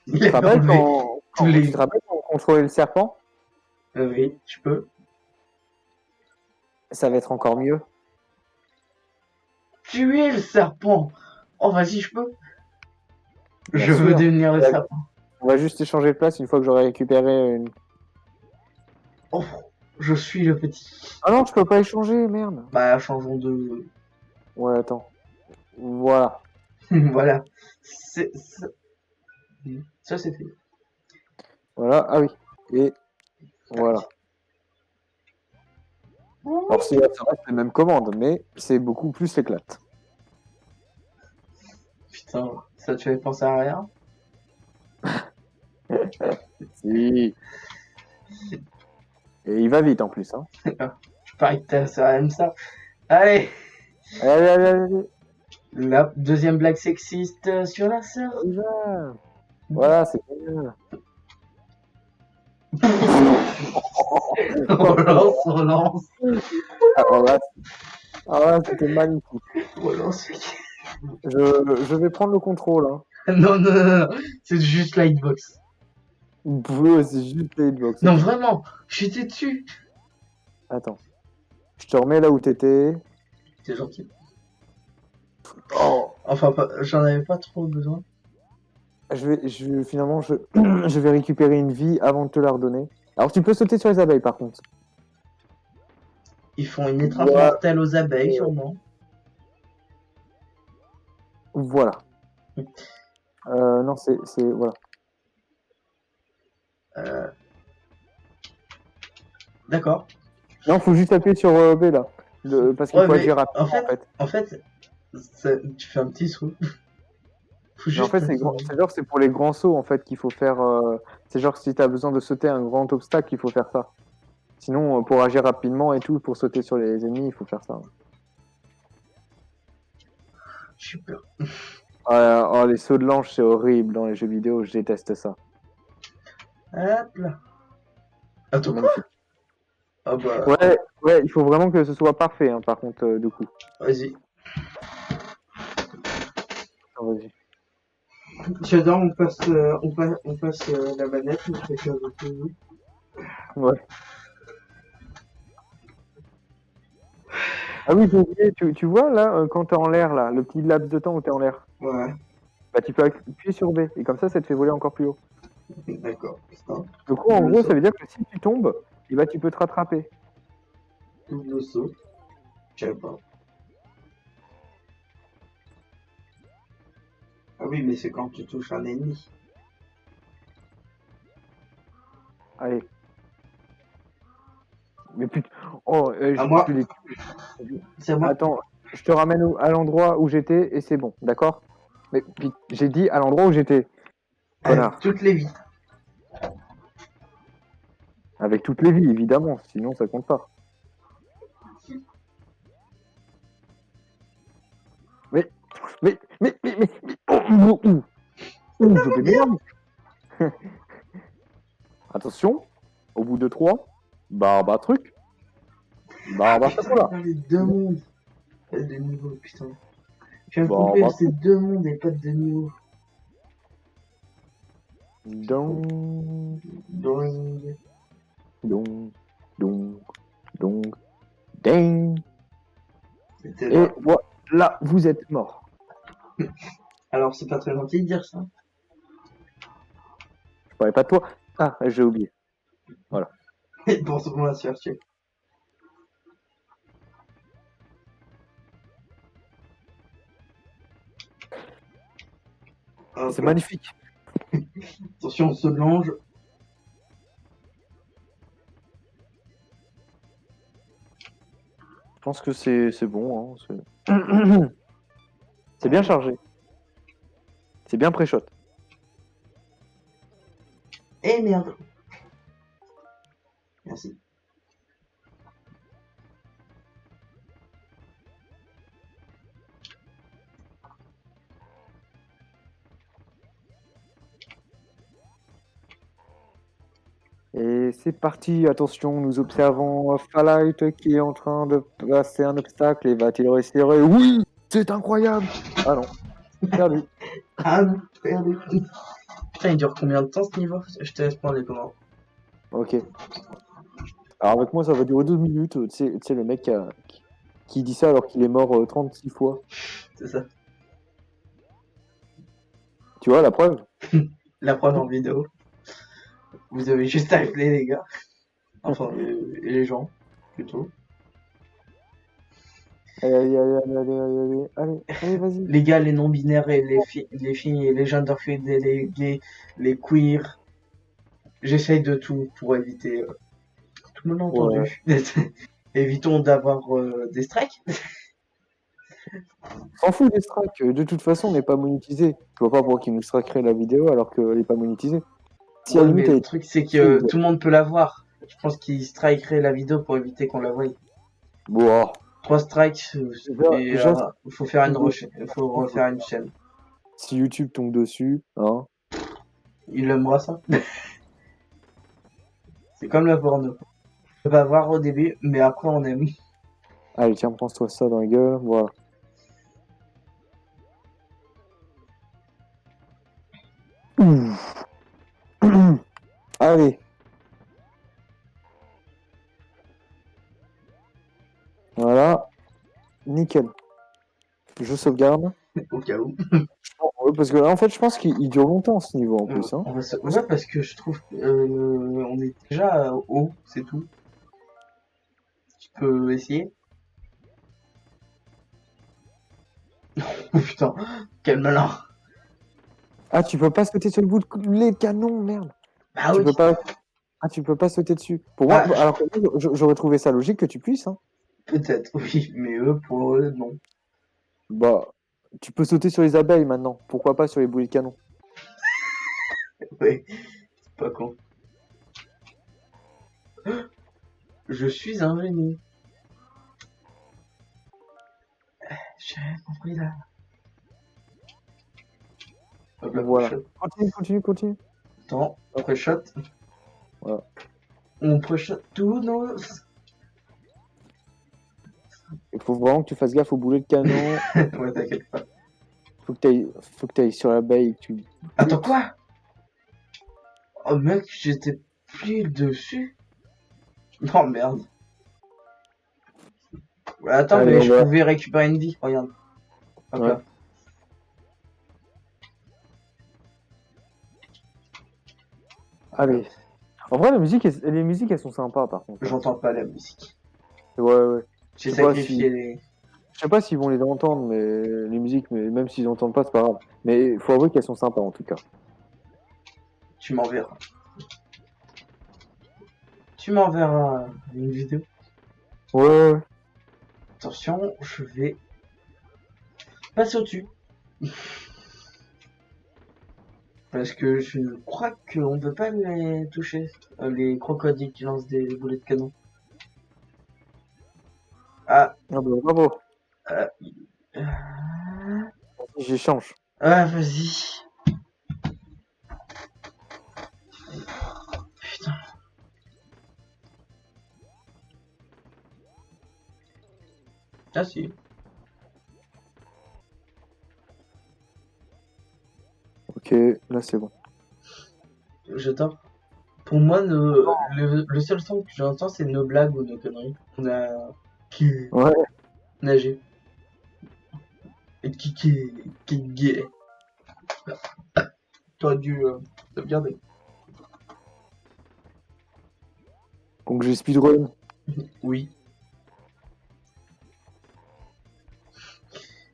S2: Il
S1: Tu te
S2: avait
S1: rappelles
S2: enlevé tous
S1: tu
S2: les.
S1: te rappelles quand on contrôlait le serpent?
S2: Oui, tu peux.
S1: Ça va être encore mieux.
S2: Tuer le serpent. Oh, vas-y, je peux.
S1: Bien
S2: Je veux
S1: sûr.
S2: devenir le
S1: Ouais.
S2: serpent.
S1: On va juste échanger de place une fois que j'aurai récupéré une.
S2: Oh, je suis le petit.
S1: Ah non, je peux pas échanger, merde.
S2: Bah, changeons de...
S1: Ouais, attends. Voilà.
S2: Voilà. Ça, c'est fait.
S1: Voilà, ah oui. Et voilà. Alors, ça reste les mêmes commandes, mais c'est beaucoup plus éclate.
S2: Putain, ça te fait penser à rien?
S1: Si. Et il va vite en plus, hein.
S2: Je parie que ça aime ça. Allez,
S1: Allez, allez, allez,
S2: la deuxième blague sexiste sur la sœur.
S1: on y va. Voilà, c'est bien.
S2: Relance.
S1: Alors là, c'était magnifique.
S2: Relance.
S1: Je vais prendre le contrôle, hein.
S2: Non, c'est juste la hitbox.
S1: C'est juste les hitbox.
S2: Non, vraiment, j'étais dessus.
S1: Attends. Je te remets là où t'étais.
S2: C'est gentil.
S1: Oh.
S2: Enfin, j'en avais pas trop besoin.
S1: Finalement, je vais récupérer une vie avant de te la redonner. Alors, tu peux sauter sur les abeilles, par contre.
S2: Ils font une étreinte
S1: Voilà.
S2: mortelle aux abeilles, sûrement.
S1: Voilà. Non, c'est voilà.
S2: D'accord.
S1: Non, faut juste appuyer sur B là. Parce qu'il
S2: Ouais,
S1: faut
S2: mais
S1: agir rapidement
S2: en fait, tu fais un petit saut. Faut
S1: Mais en
S2: juste
S1: fait, c'est pour les grands sauts en fait qu'il faut faire. C'est genre si t'as besoin de sauter un grand obstacle, il faut faire ça. Sinon, pour agir rapidement et tout, pour sauter sur les ennemis, il faut faire ça.
S2: Super.
S1: Oh, les sauts de l'ange, c'est horrible dans les jeux vidéo, je déteste ça.
S2: Hop là. Attends, quoi?
S1: Magnifique.
S2: Ah bah,
S1: Ouais, il faut vraiment que ce soit parfait, hein, par contre, du coup.
S2: vas-y.
S1: Vas-y.
S2: J'adore, on passe la manette, on fait ça avec vous.
S1: Ouais. Ah oui, j'ai oublié, tu vois là, quand t'es en l'air, là, le petit laps de temps où t'es en l'air,
S2: Ouais,
S1: bah tu peux appuyer sur B, et comme ça te fait voler encore plus haut.
S2: d'accord. Putain.
S1: Du coup, en
S2: Double
S1: gros,
S2: saut.
S1: ça veut dire que si tu tombes, et bah tu peux te rattraper.
S2: Double saut. Je savais pas. Ah oui, mais c'est quand tu touches un ennemi.
S1: Allez. Mais putain, oh,
S2: À moi.
S1: je l'ai.
S2: C'est à moi.
S1: Attends, je te ramène à l'endroit où j'étais, et c'est bon, d'accord? Mais j'ai dit à l'endroit où j'étais,
S2: Avec
S1: connard.
S2: toutes les vies.
S1: Avec toutes les vies, évidemment, sinon ça compte pas. Mais, je vais m'énerver. Attention, au bout de 3, barba truc, barba chocolat.
S2: Les deux mondes. Pas de niveau, putain. Je viens de
S1: Bah,
S2: comprendre, c'est deux mondes et pas de niveau.
S1: Dong,
S2: Doing.
S1: dong, dong, dong, ding.
S2: C'était
S1: Et
S2: là.
S1: voilà, vous êtes mort.
S2: Alors, c'est pas très gentil de dire ça.
S1: Je parlais pas de toi. Ah, j'ai oublié. Voilà.
S2: Et pour ce qu'on va se faire tuer.
S1: C'est magnifique.
S2: Attention, on se longe.
S1: Je pense que c'est bon. Hein, c'est bien chargé. C'est bien pré-shot.
S2: Eh merde. Merci.
S1: Et c'est parti, attention, nous observons Fallout qui est en train de passer un obstacle et va-t-il réussir? Oui, c'est incroyable. Ah non, perdu.
S2: Ah non, perdu. Putain, il dure combien de temps ce niveau? Je te laisse prendre les commandes.
S1: Ok. Alors avec moi, ça va durer 12 minutes. Tu sais, le mec qui dit ça alors qu'il est mort 36 fois.
S2: C'est ça.
S1: Tu vois la preuve?
S2: la prendre en vidéo. Vous avez juste à appeler les gars. Enfin, les gens, plutôt.
S1: Allez, vas-y.
S2: Les gars, les non-binaires et les filles et les genderfluides et les gays, les queers. J'essaye de tout pour éviter. Tout le monde a
S1: Ouais.
S2: entendu. Évitons d'avoir des strikes.
S1: S'en fout des strikes. De toute façon, on n'est pas monétisé. Je vois pas pourquoi ils nous strikeraient la vidéo alors qu'elle n'est pas monétisée. Si à la
S2: Ouais, mais
S1: limite elle
S2: le
S1: est
S2: truc, c'est
S1: monétisée,
S2: que tout le monde peut la voir. Je pense qu'ils strikeraient la vidéo pour éviter qu'on la voie.
S1: bon,
S2: 3 strikes, et
S1: déjà,
S2: faut faire une
S1: si
S2: rechaîne. Faut refaire une chaîne.
S1: si YouTube tombe dessus, hein.
S2: Il aimera ça. C'est comme la porno. On va voir au début, mais après on aime.
S1: Allez, tiens, prends-toi ça dans la gueule. Voilà. Ouh. Allez, voilà. Nickel. Je sauvegarde.
S2: Au cas où.
S1: Ouais, parce que là, en fait, je pense qu'il dure longtemps ce niveau en plus. Hein.
S2: Ouais, parce que je trouve on est déjà haut, c'est tout. Tu peux essayer. Oh putain, quel malin.
S1: Ah, tu peux pas sauter sur le bout de les canons, merde.
S2: Bah
S1: Tu
S2: oui.
S1: peux pas. Ah, tu peux pas sauter dessus. Pour moi,
S2: Ah,
S1: alors que moi, j'aurais trouvé ça logique que tu puisses. Hein.
S2: peut-être, oui, mais eux, pour eux, non.
S1: Bah, tu peux sauter sur les abeilles maintenant. Pourquoi pas sur les boulets de canon?
S2: Ouais, c'est pas con. Je suis un génie. J'ai rien compris là. Hop là,
S1: Voilà.
S2: shot.
S1: Continue.
S2: Attends, pré-shot.
S1: Voilà.
S2: On pré-shot tous nos.
S1: Il faut vraiment que tu fasses gaffe aux boulets de canon.
S2: Ouais, t'inquiète pas.
S1: Faut que t'ailles sur l'abeille, que tu
S2: Attends,
S1: butes.
S2: quoi? Oh mec, j'étais pile dessus. Oh merde. Ouais, attends,
S1: Allez,
S2: mais
S1: on
S2: je
S1: va.
S2: pouvais récupérer une vie, regarde. Hop
S1: Ouais.
S2: là. Hop.
S1: Allez. En vrai, les musiques, elles sont sympas par contre. Hein.
S2: J'entends pas la musique.
S1: Ouais.
S2: J'ai
S1: Je sais pas si,
S2: sacrifié les.
S1: je sais pas s'ils vont les entendre, mais les musiques, mais même s'ils entendent pas, c'est pas grave. Mais il faut avouer qu'elles sont sympas en tout cas.
S2: Tu m'enverras. Tu m'enverras une vidéo.
S1: Ouais.
S2: Attention, je vais passer au-dessus. Parce que je crois qu'on peut pas les toucher. Les crocodiles qui lancent des boulets de canon. Ah,
S1: Ah bah, bravo.
S2: euh, ah,
S1: J'échange.
S2: vas-y. Putain. Ah si.
S1: Ok, là c'est bon.
S2: J'attends. Pour moi, le seul son que j'entends, c'est nos blagues ou nos conneries. On a qui
S1: Ouais.
S2: nager. Et qui est gay. T'aurais dû sauvegarder.
S1: Donc j'ai speedrun.
S2: Oui.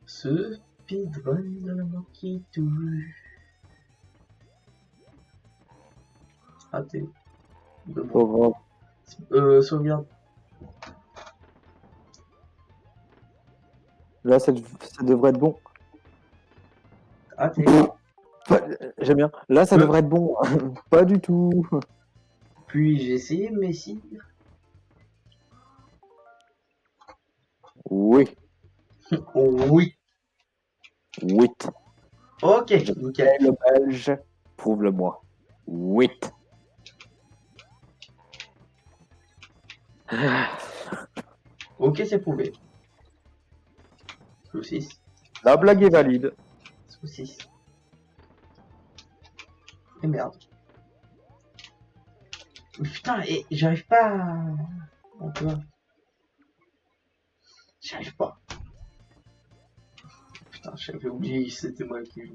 S2: Ce speedrun de la mort qui tue. Raté. De
S1: Pas
S2: moi.
S1: grave.
S2: Sauvegarde.
S1: Là, ça devrait être bon.
S2: Raté.
S1: J'aime bien. Là, ça devrait être bon. Pas du tout.
S2: Puis j'ai essayé, mais si.
S1: Oui.
S2: Oh, oui.
S1: Oui.
S2: Ok, nickel.
S1: Le belge. Prouve-le-moi. Oui.
S2: Ok, c'est prouvé. Saucisse.
S1: La blague est valide.
S2: Saucisse. Et merde. Putain, et j'arrive pas à... Encore. J'y arrive pas. Putain, j'avais oublié, c'était moi qui...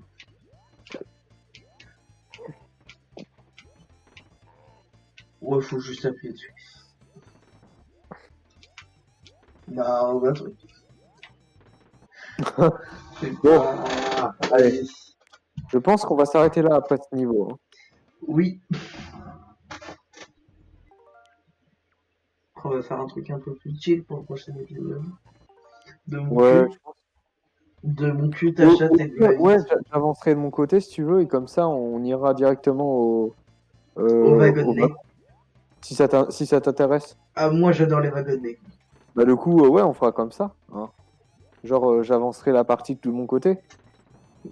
S2: Ouais, faut juste appuyer dessus. Bah, on va truc.
S1: Bon, allez.
S2: Allez.
S1: Je pense qu'on va s'arrêter là après ce niveau. Hein.
S2: Oui. On va faire un truc un peu plus chill pour le prochain épisode. De mon
S1: Ouais,
S2: cul.
S1: je pense.
S2: De mon cul, ta chatte et de ma vie.
S1: Ouais, j'avancerai de mon côté si tu veux, et comme ça, on ira directement
S2: Au
S1: au
S2: wagonnet.
S1: si ça t'intéresse.
S2: Ah, moi j'adore les wagonnets.
S1: Bah, du coup, ouais, on fera comme ça. Hein. Genre, j'avancerai la partie de mon côté.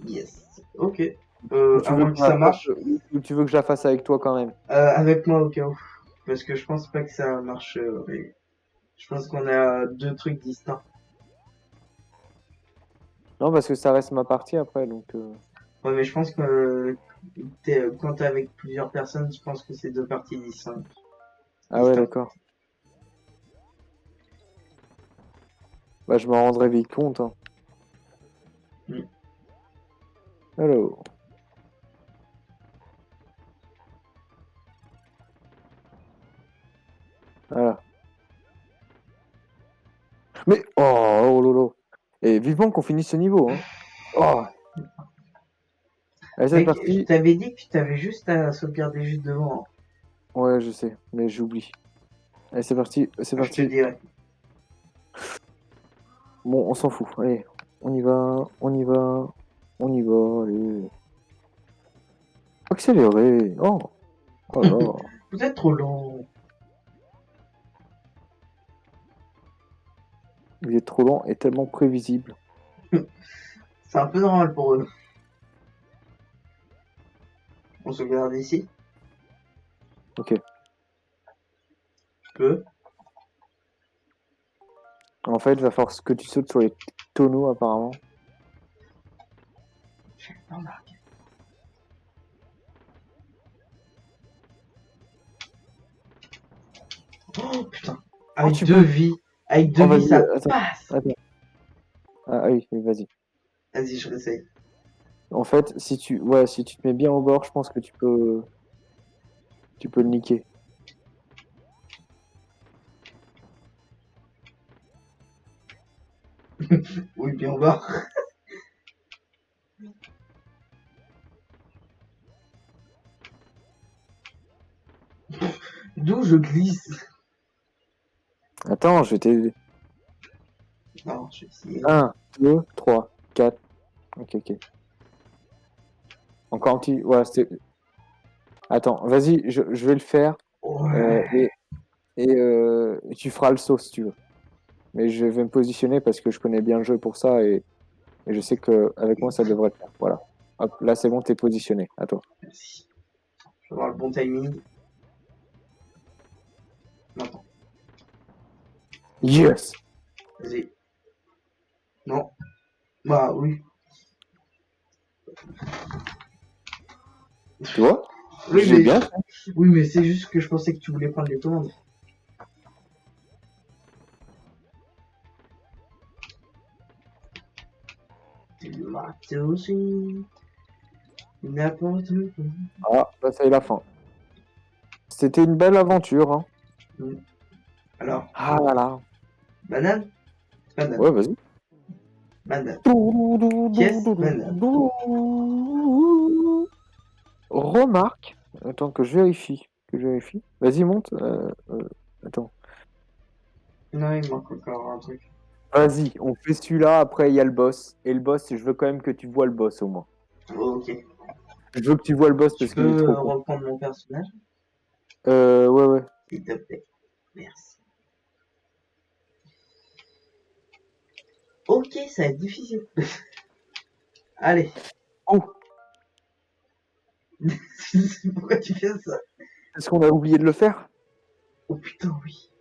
S2: Yes. Ok.
S1: Ou tu
S2: À
S1: veux
S2: moins
S1: que
S2: que
S1: je la
S2: ça
S1: fasse,
S2: marche.
S1: ou tu veux que je la fasse avec toi quand même.
S2: Avec moi au cas où. Parce que je pense pas que ça marche. Je pense qu'on a deux trucs distincts.
S1: Non, parce que ça reste ma partie après, donc.
S2: Ouais, mais je pense que quand t'es avec plusieurs personnes, je pense que c'est deux parties distinctes.
S1: Ah ouais, d'accord. Bah, je m'en rendrai vite compte. Hein.
S2: Mm.
S1: Alors. Voilà. Mais, oh lolo. Et vivement qu'on finisse ce niveau. Hein. Oh. Allez, c'est
S2: Mec, je
S1: parti.
S2: t'avais dit que tu t'avais juste à sauvegarder juste devant.
S1: Ouais, je sais, mais j'oublie. Allez, c'est parti, c'est
S2: Je te
S1: parti.
S2: dirai.
S1: Bon, on s'en fout. Allez, on y va, on y va, on y va. Allez. Accélérer. Oh, oh là.
S2: Vous êtes trop lent.
S1: Il est trop lent et tellement prévisible.
S2: C'est un peu normal pour eux. On sauvegarde ici.
S1: Ok.
S2: Tu peux.
S1: En fait, il va falloir que tu sautes sur les tonneaux, apparemment.
S2: J'ai pas remarqué. Oh putain. Avec
S1: tu
S2: deux
S1: peux.
S2: vies. Avec deux
S1: Oh,
S2: vies,
S1: vas-y,
S2: ça
S1: attends.
S2: passe.
S1: Attends. Ah oui, oui, vas-y.
S2: Vas-y, je réessaye.
S1: En fait, si tu te mets bien au bord, je pense que tu peux le niquer.
S2: Oui, bien au bas. D'où je glisse.
S1: Attends, je vais t'aider.
S2: Non, je vais essayer.
S1: 1, 2, 3, 4. Ok, ok. Encore un petit. Ouais, c'était. Attends, vas-y, je vais le faire.
S2: Ouais.
S1: Et tu feras le saut si tu veux. Mais je vais me positionner parce que je connais bien le jeu pour ça et je sais qu'avec moi ça devrait le faire. Voilà. Hop, là c'est bon, t'es positionné. À toi.
S2: Merci. Je vais avoir le bon timing. Maintenant.
S1: Yes!
S2: Vas-y. Non. Bah oui.
S1: Tu vois?
S2: Oui,
S1: J'ai
S2: mais,
S1: bien fait.
S2: oui, mais c'est juste que je pensais que tu voulais prendre les commandes. Tu m'as aussi. N'importe quoi.
S1: Ah, là c'est la fin. C'était une belle aventure. Hein.
S2: Alors,
S1: Ah là là.
S2: banane? Banane.
S1: Ouais, vas-y.
S2: Banane. Pièce? Banane.
S1: Remarque. Attends que je vérifie. Que je vérifie. Vas-y, monte. Attends.
S2: Non, il manque encore un truc.
S1: Vas-y, on fait celui-là, après il y a le boss. Et le boss, je veux quand même que tu vois le boss au moins.
S2: Ok.
S1: Je veux que tu vois le boss
S2: Tu
S1: parce qu'il est
S2: peux
S1: trop cool.
S2: reprendre mon personnage,
S1: Ouais, ouais.
S2: s'il te plaît. Merci. Ok, ça va être difficile. Allez.
S1: Oh,
S2: Pourquoi tu fais ça?
S1: est-ce qu'on a oublié de le faire?
S2: Oh putain, oui.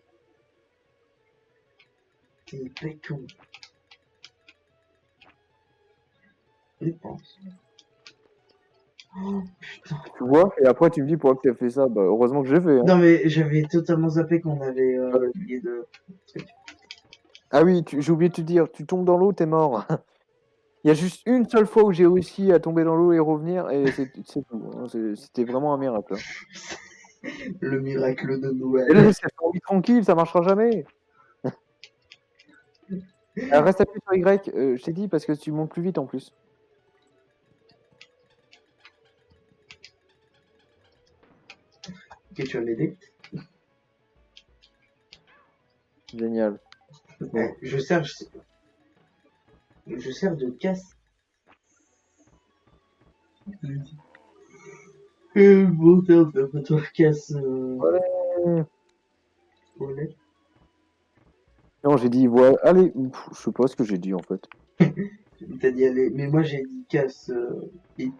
S2: T'es béton. Je pense. Oh putain.
S1: Tu vois? Et après tu me dis pourquoi tu as fait ça. Bah, heureusement que j'ai fait. Hein.
S2: Non, mais j'avais totalement zappé qu'on avait oublié de.
S1: Ah oui, j'ai oublié de te dire, tu tombes dans l'eau, t'es mort. Il y a juste une seule fois où j'ai réussi à tomber dans l'eau et revenir, et c'est tout. Hein. C'était vraiment un miracle. Hein.
S2: Le miracle de
S1: Et
S2: Noël.
S1: laisse cette fourmi tranquille, ça marchera jamais. Reste appuyé sur Y, je t'ai dit, parce que tu montes plus vite en plus.
S2: Ok, tu vas m'aider.
S1: Génial. Bon.
S2: Je sers de casse. Bon, toi, casse.
S1: Ouais.
S2: Voilà.
S1: Non, j'ai dit, voilà. Allez, je sais pas ce que j'ai dit en fait.
S2: T'as dit allez, mais moi j'ai dit casse et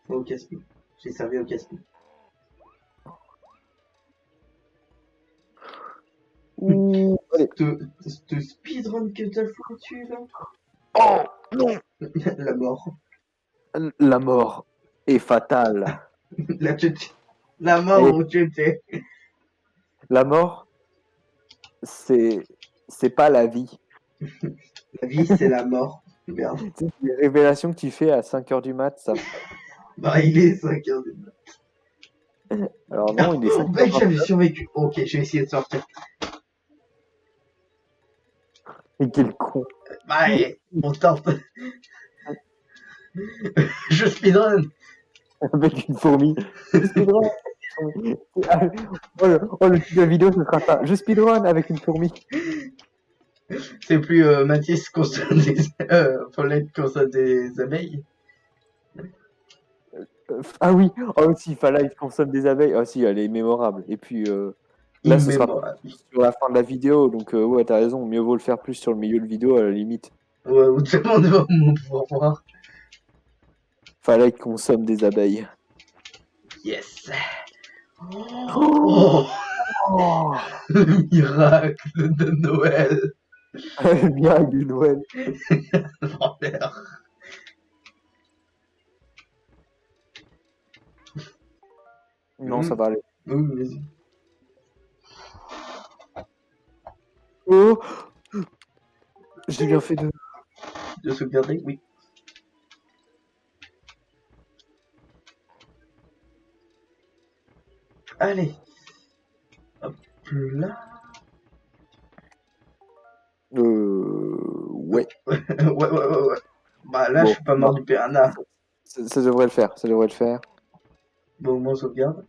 S2: pas au casse-pied. J'ai servi au casse-pied.
S1: Ouh, allez.
S2: Ce speedrun que t'as foutu là.
S1: Oh non.
S2: La mort.
S1: La mort est fatale.
S2: La, la mort
S1: Et
S2: où tu étais.
S1: la mort, c'est pas la vie.
S2: La vie c'est la mort. Merde.
S1: Tu sais, les révélations que tu fais à 5h du mat, ça.
S2: Bah il est 5h du mat.
S1: Alors non, il est
S2: Oh mec,
S1: 5h29.
S2: j'avais survécu. Ok, je vais essayer de sortir.
S1: Et quel con.
S2: Bah on tente. Je speedrun.
S1: Avec une fourmi. Je speedrun. Oh, le titre de la vidéo, ce sera ça. Je speedrun avec une fourmi.
S2: C'est plus Mathis consomme des Paulette consomme des abeilles.
S1: Ah oui, oh si, Fala, consomme des abeilles. Ah si, elle est mémorable. Et puis là, ce sera
S2: Immémorable.
S1: sur la fin de la vidéo. Donc ouais, t'as raison. Mieux vaut le faire plus sur le milieu de vidéo à la limite.
S2: Ouais, où tout le monde va pouvoir voir.
S1: Fala, consomme des abeilles.
S2: Yes.
S1: Oh,
S2: Oh,
S1: oh
S2: le miracle de Noël.
S1: le miracle du Noël.
S2: L'envers.
S1: Non, ça va aller.
S2: Oui, vas-y.
S1: Oh, j'ai bien fait de.
S2: De sauvegarder, oui. Allez. Hop là.
S1: Ouais.
S2: Ouais. Bah là, je
S1: Bon,
S2: suis pas
S1: non,
S2: mort du piranha.
S1: ça devrait le faire. Ça devrait le faire.
S2: Bon, au moins, sauvegarde.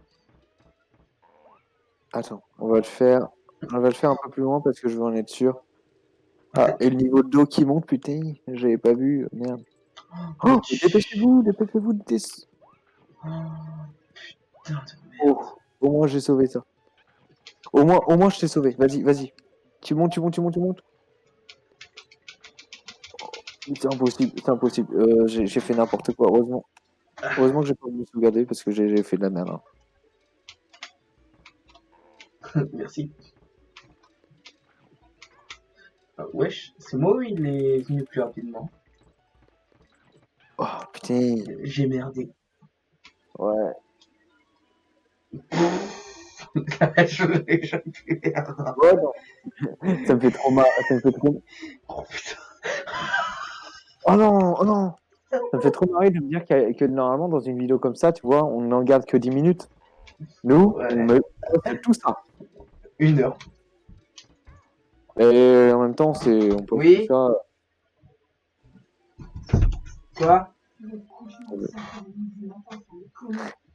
S1: Attends, on va le faire. On va le faire un peu plus loin parce que je veux en être sûr. Ah, et le niveau d'eau qui monte, putain, j'avais pas vu, merde.
S2: Le
S1: Oh, dépêchez-vous, dépêchez-vous de
S2: Oh, putain de merde.
S1: Oh, au moins j'ai sauvé ça. Au moins je t'ai sauvé. Vas-y, vas-y. Tu montes, tu montes, tu montes, tu montes. C'est impossible, c'est impossible. J'ai fait n'importe quoi, heureusement. Heureusement que j'ai pas voulu sauvegarder parce que j'ai fait de la merde. Hein.
S2: Merci. Wesh, c'est moi où il est venu plus rapidement.
S1: Oh, putain.
S2: J'ai merdé.
S1: Ouais.
S2: Je jamais pu perdre.
S1: Ouais, non. Ça me fait trop mal. Ça me fait trop.
S2: Oh putain.
S1: Oh non, oh non. Ça me fait trop marrer de me dire que normalement, dans une vidéo comme ça, tu vois, on n'en garde que 10 minutes. Nous,
S2: Ouais.
S1: on fait tout ça.
S2: 1 heure.
S1: Et en même temps, on peut aussi
S2: Oui.
S1: faire.
S2: Quoi?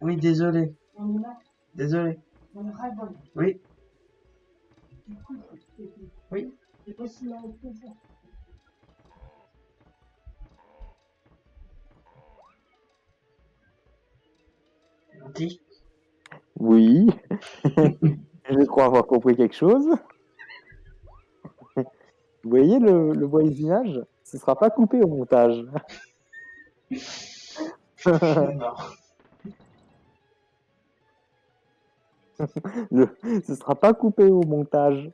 S2: Oui, désolé. Désolé. Oui. Oui. Dis.
S1: Oui. Je crois avoir compris quelque chose. Vous voyez le voisinage? Ce sera pas coupé au montage.
S2: Non.
S1: Ce sera pas coupé au montage.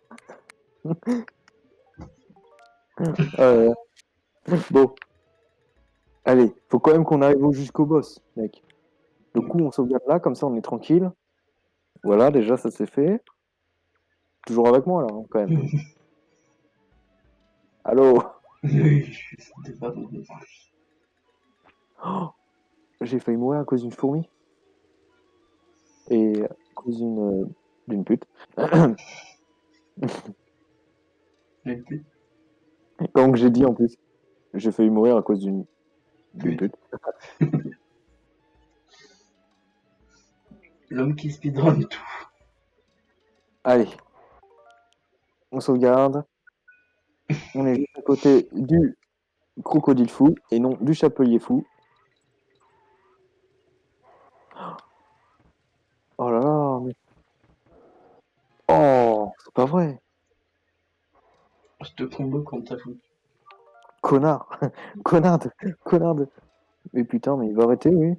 S1: Euh, bon, allez, faut quand même qu'on arrive jusqu'au boss, mec. Le coup, on sauvegarde là, comme ça on est tranquille. Voilà, déjà ça c'est fait. Toujours avec moi là, hein, quand même. Allô?
S2: Oui, c'était pas bon.
S1: Oh, j'ai failli mourir à cause d'une fourmi. Et cause d'une pute.
S2: Même plus.
S1: Comme j'ai dit en plus, j'ai failli mourir à cause d'une
S2: Pute.
S1: pute.
S2: L'homme qui speedrun tout.
S1: Allez, on sauvegarde. On est juste à côté du crocodile fou et non du chapelier fou. Oh là là, mais... Oh, c'est pas vrai.
S2: Je te combo quand t'as foutu.
S1: Connard. Connard de... Mais putain, mais il va arrêter, oui.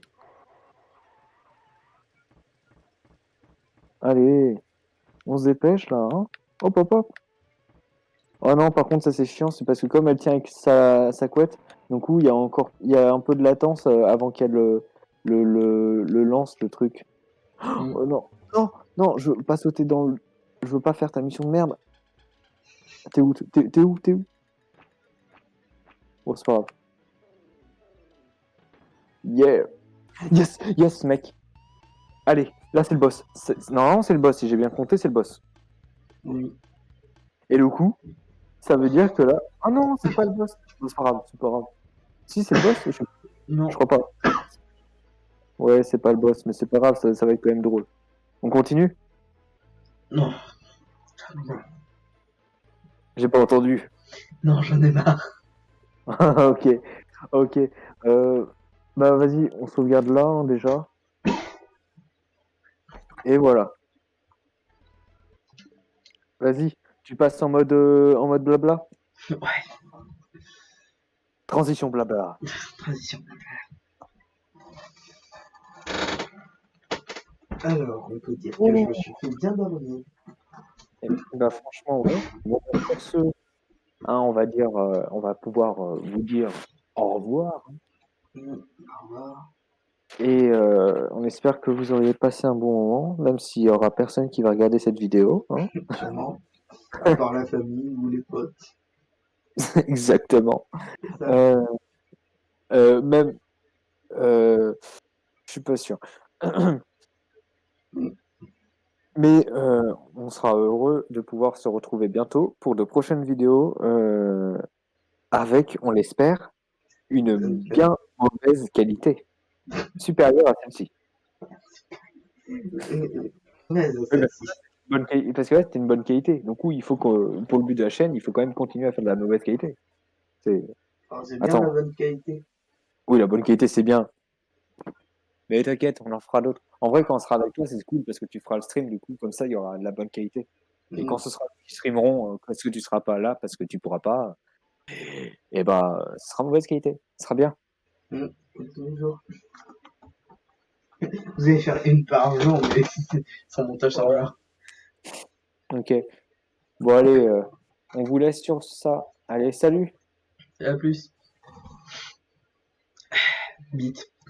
S1: Allez, on se dépêche là, hein. Hop, hop, hop. Oh non, par contre, ça c'est chiant, c'est parce que comme elle tient avec sa couette, donc il y a encore, il y a un peu de latence avant qu'elle le lance, le truc. Oh non, non, non, je veux pas sauter dans le... Je veux pas faire ta mission de merde. T'es où? T'es où? Oh, c'est pas grave. Yeah. Yes, yes, mec. Allez, là c'est le boss. Normalement c'est le boss, si j'ai bien compté, c'est le boss.
S2: Oui.
S1: Et le coup, ça veut dire que là... Ah non, c'est pas le boss. Oh, c'est pas grave, c'est pas grave. Si, c'est le boss?
S2: Non.
S1: Je crois pas. Ouais, c'est pas le boss, mais c'est pas grave, ça va être quand même drôle. On continue?
S2: Non. Non.
S1: J'ai pas entendu.
S2: Non, j'en ai marre.
S1: Ok, ok. Bah vas-y, on sauvegarde là hein, déjà. Et voilà. Vas-y, tu passes en mode blabla.
S2: Ouais.
S1: Transition blabla.
S2: Transition. Alors, on peut dire que je me suis fait bien baronner.
S1: Bah franchement, ouais. Bon, sur ce, hein, on va dire, on va pouvoir vous dire au revoir.
S2: Au revoir.
S1: Et on espère que vous auriez passé un bon moment, même s'il y aura personne qui va regarder cette vidéo. Hein.
S2: Sûrement. À part la famille ou les potes.
S1: Exactement.
S2: C'est ça.
S1: Même, je suis pas sûr. Mais on sera heureux de pouvoir se retrouver bientôt pour de prochaines vidéos avec, on l'espère, une bien mauvaise qualité, supérieure à celle-ci.
S2: Ouais,
S1: Oui, bah,
S2: celle-ci.
S1: parce que là, c'était une bonne qualité. Donc oui, il faut que, pour le but de la chaîne, il faut quand même continuer à faire de la mauvaise qualité. C'est...
S2: Alors, c'est bien la
S1: Attends,
S2: bonne qualité.
S1: oui, la bonne qualité, c'est bien. Mais t'inquiète, on en fera d'autres. En vrai, quand on sera avec toi, c'est cool parce que tu feras le stream, du coup, comme ça, il y aura de la bonne qualité. Et quand ce sera nous qui streameront, parce que tu seras pas là, parce que tu pourras pas, et ben, ce sera mauvaise qualité. Ce sera bien.
S2: Tous les jours. Vous allez faire une par jour, mais sans montage, ça
S1: Voilà.
S2: va.
S1: Ok. Bon, allez, on vous laisse sur ça. Allez, salut!
S2: Et à plus. Bite.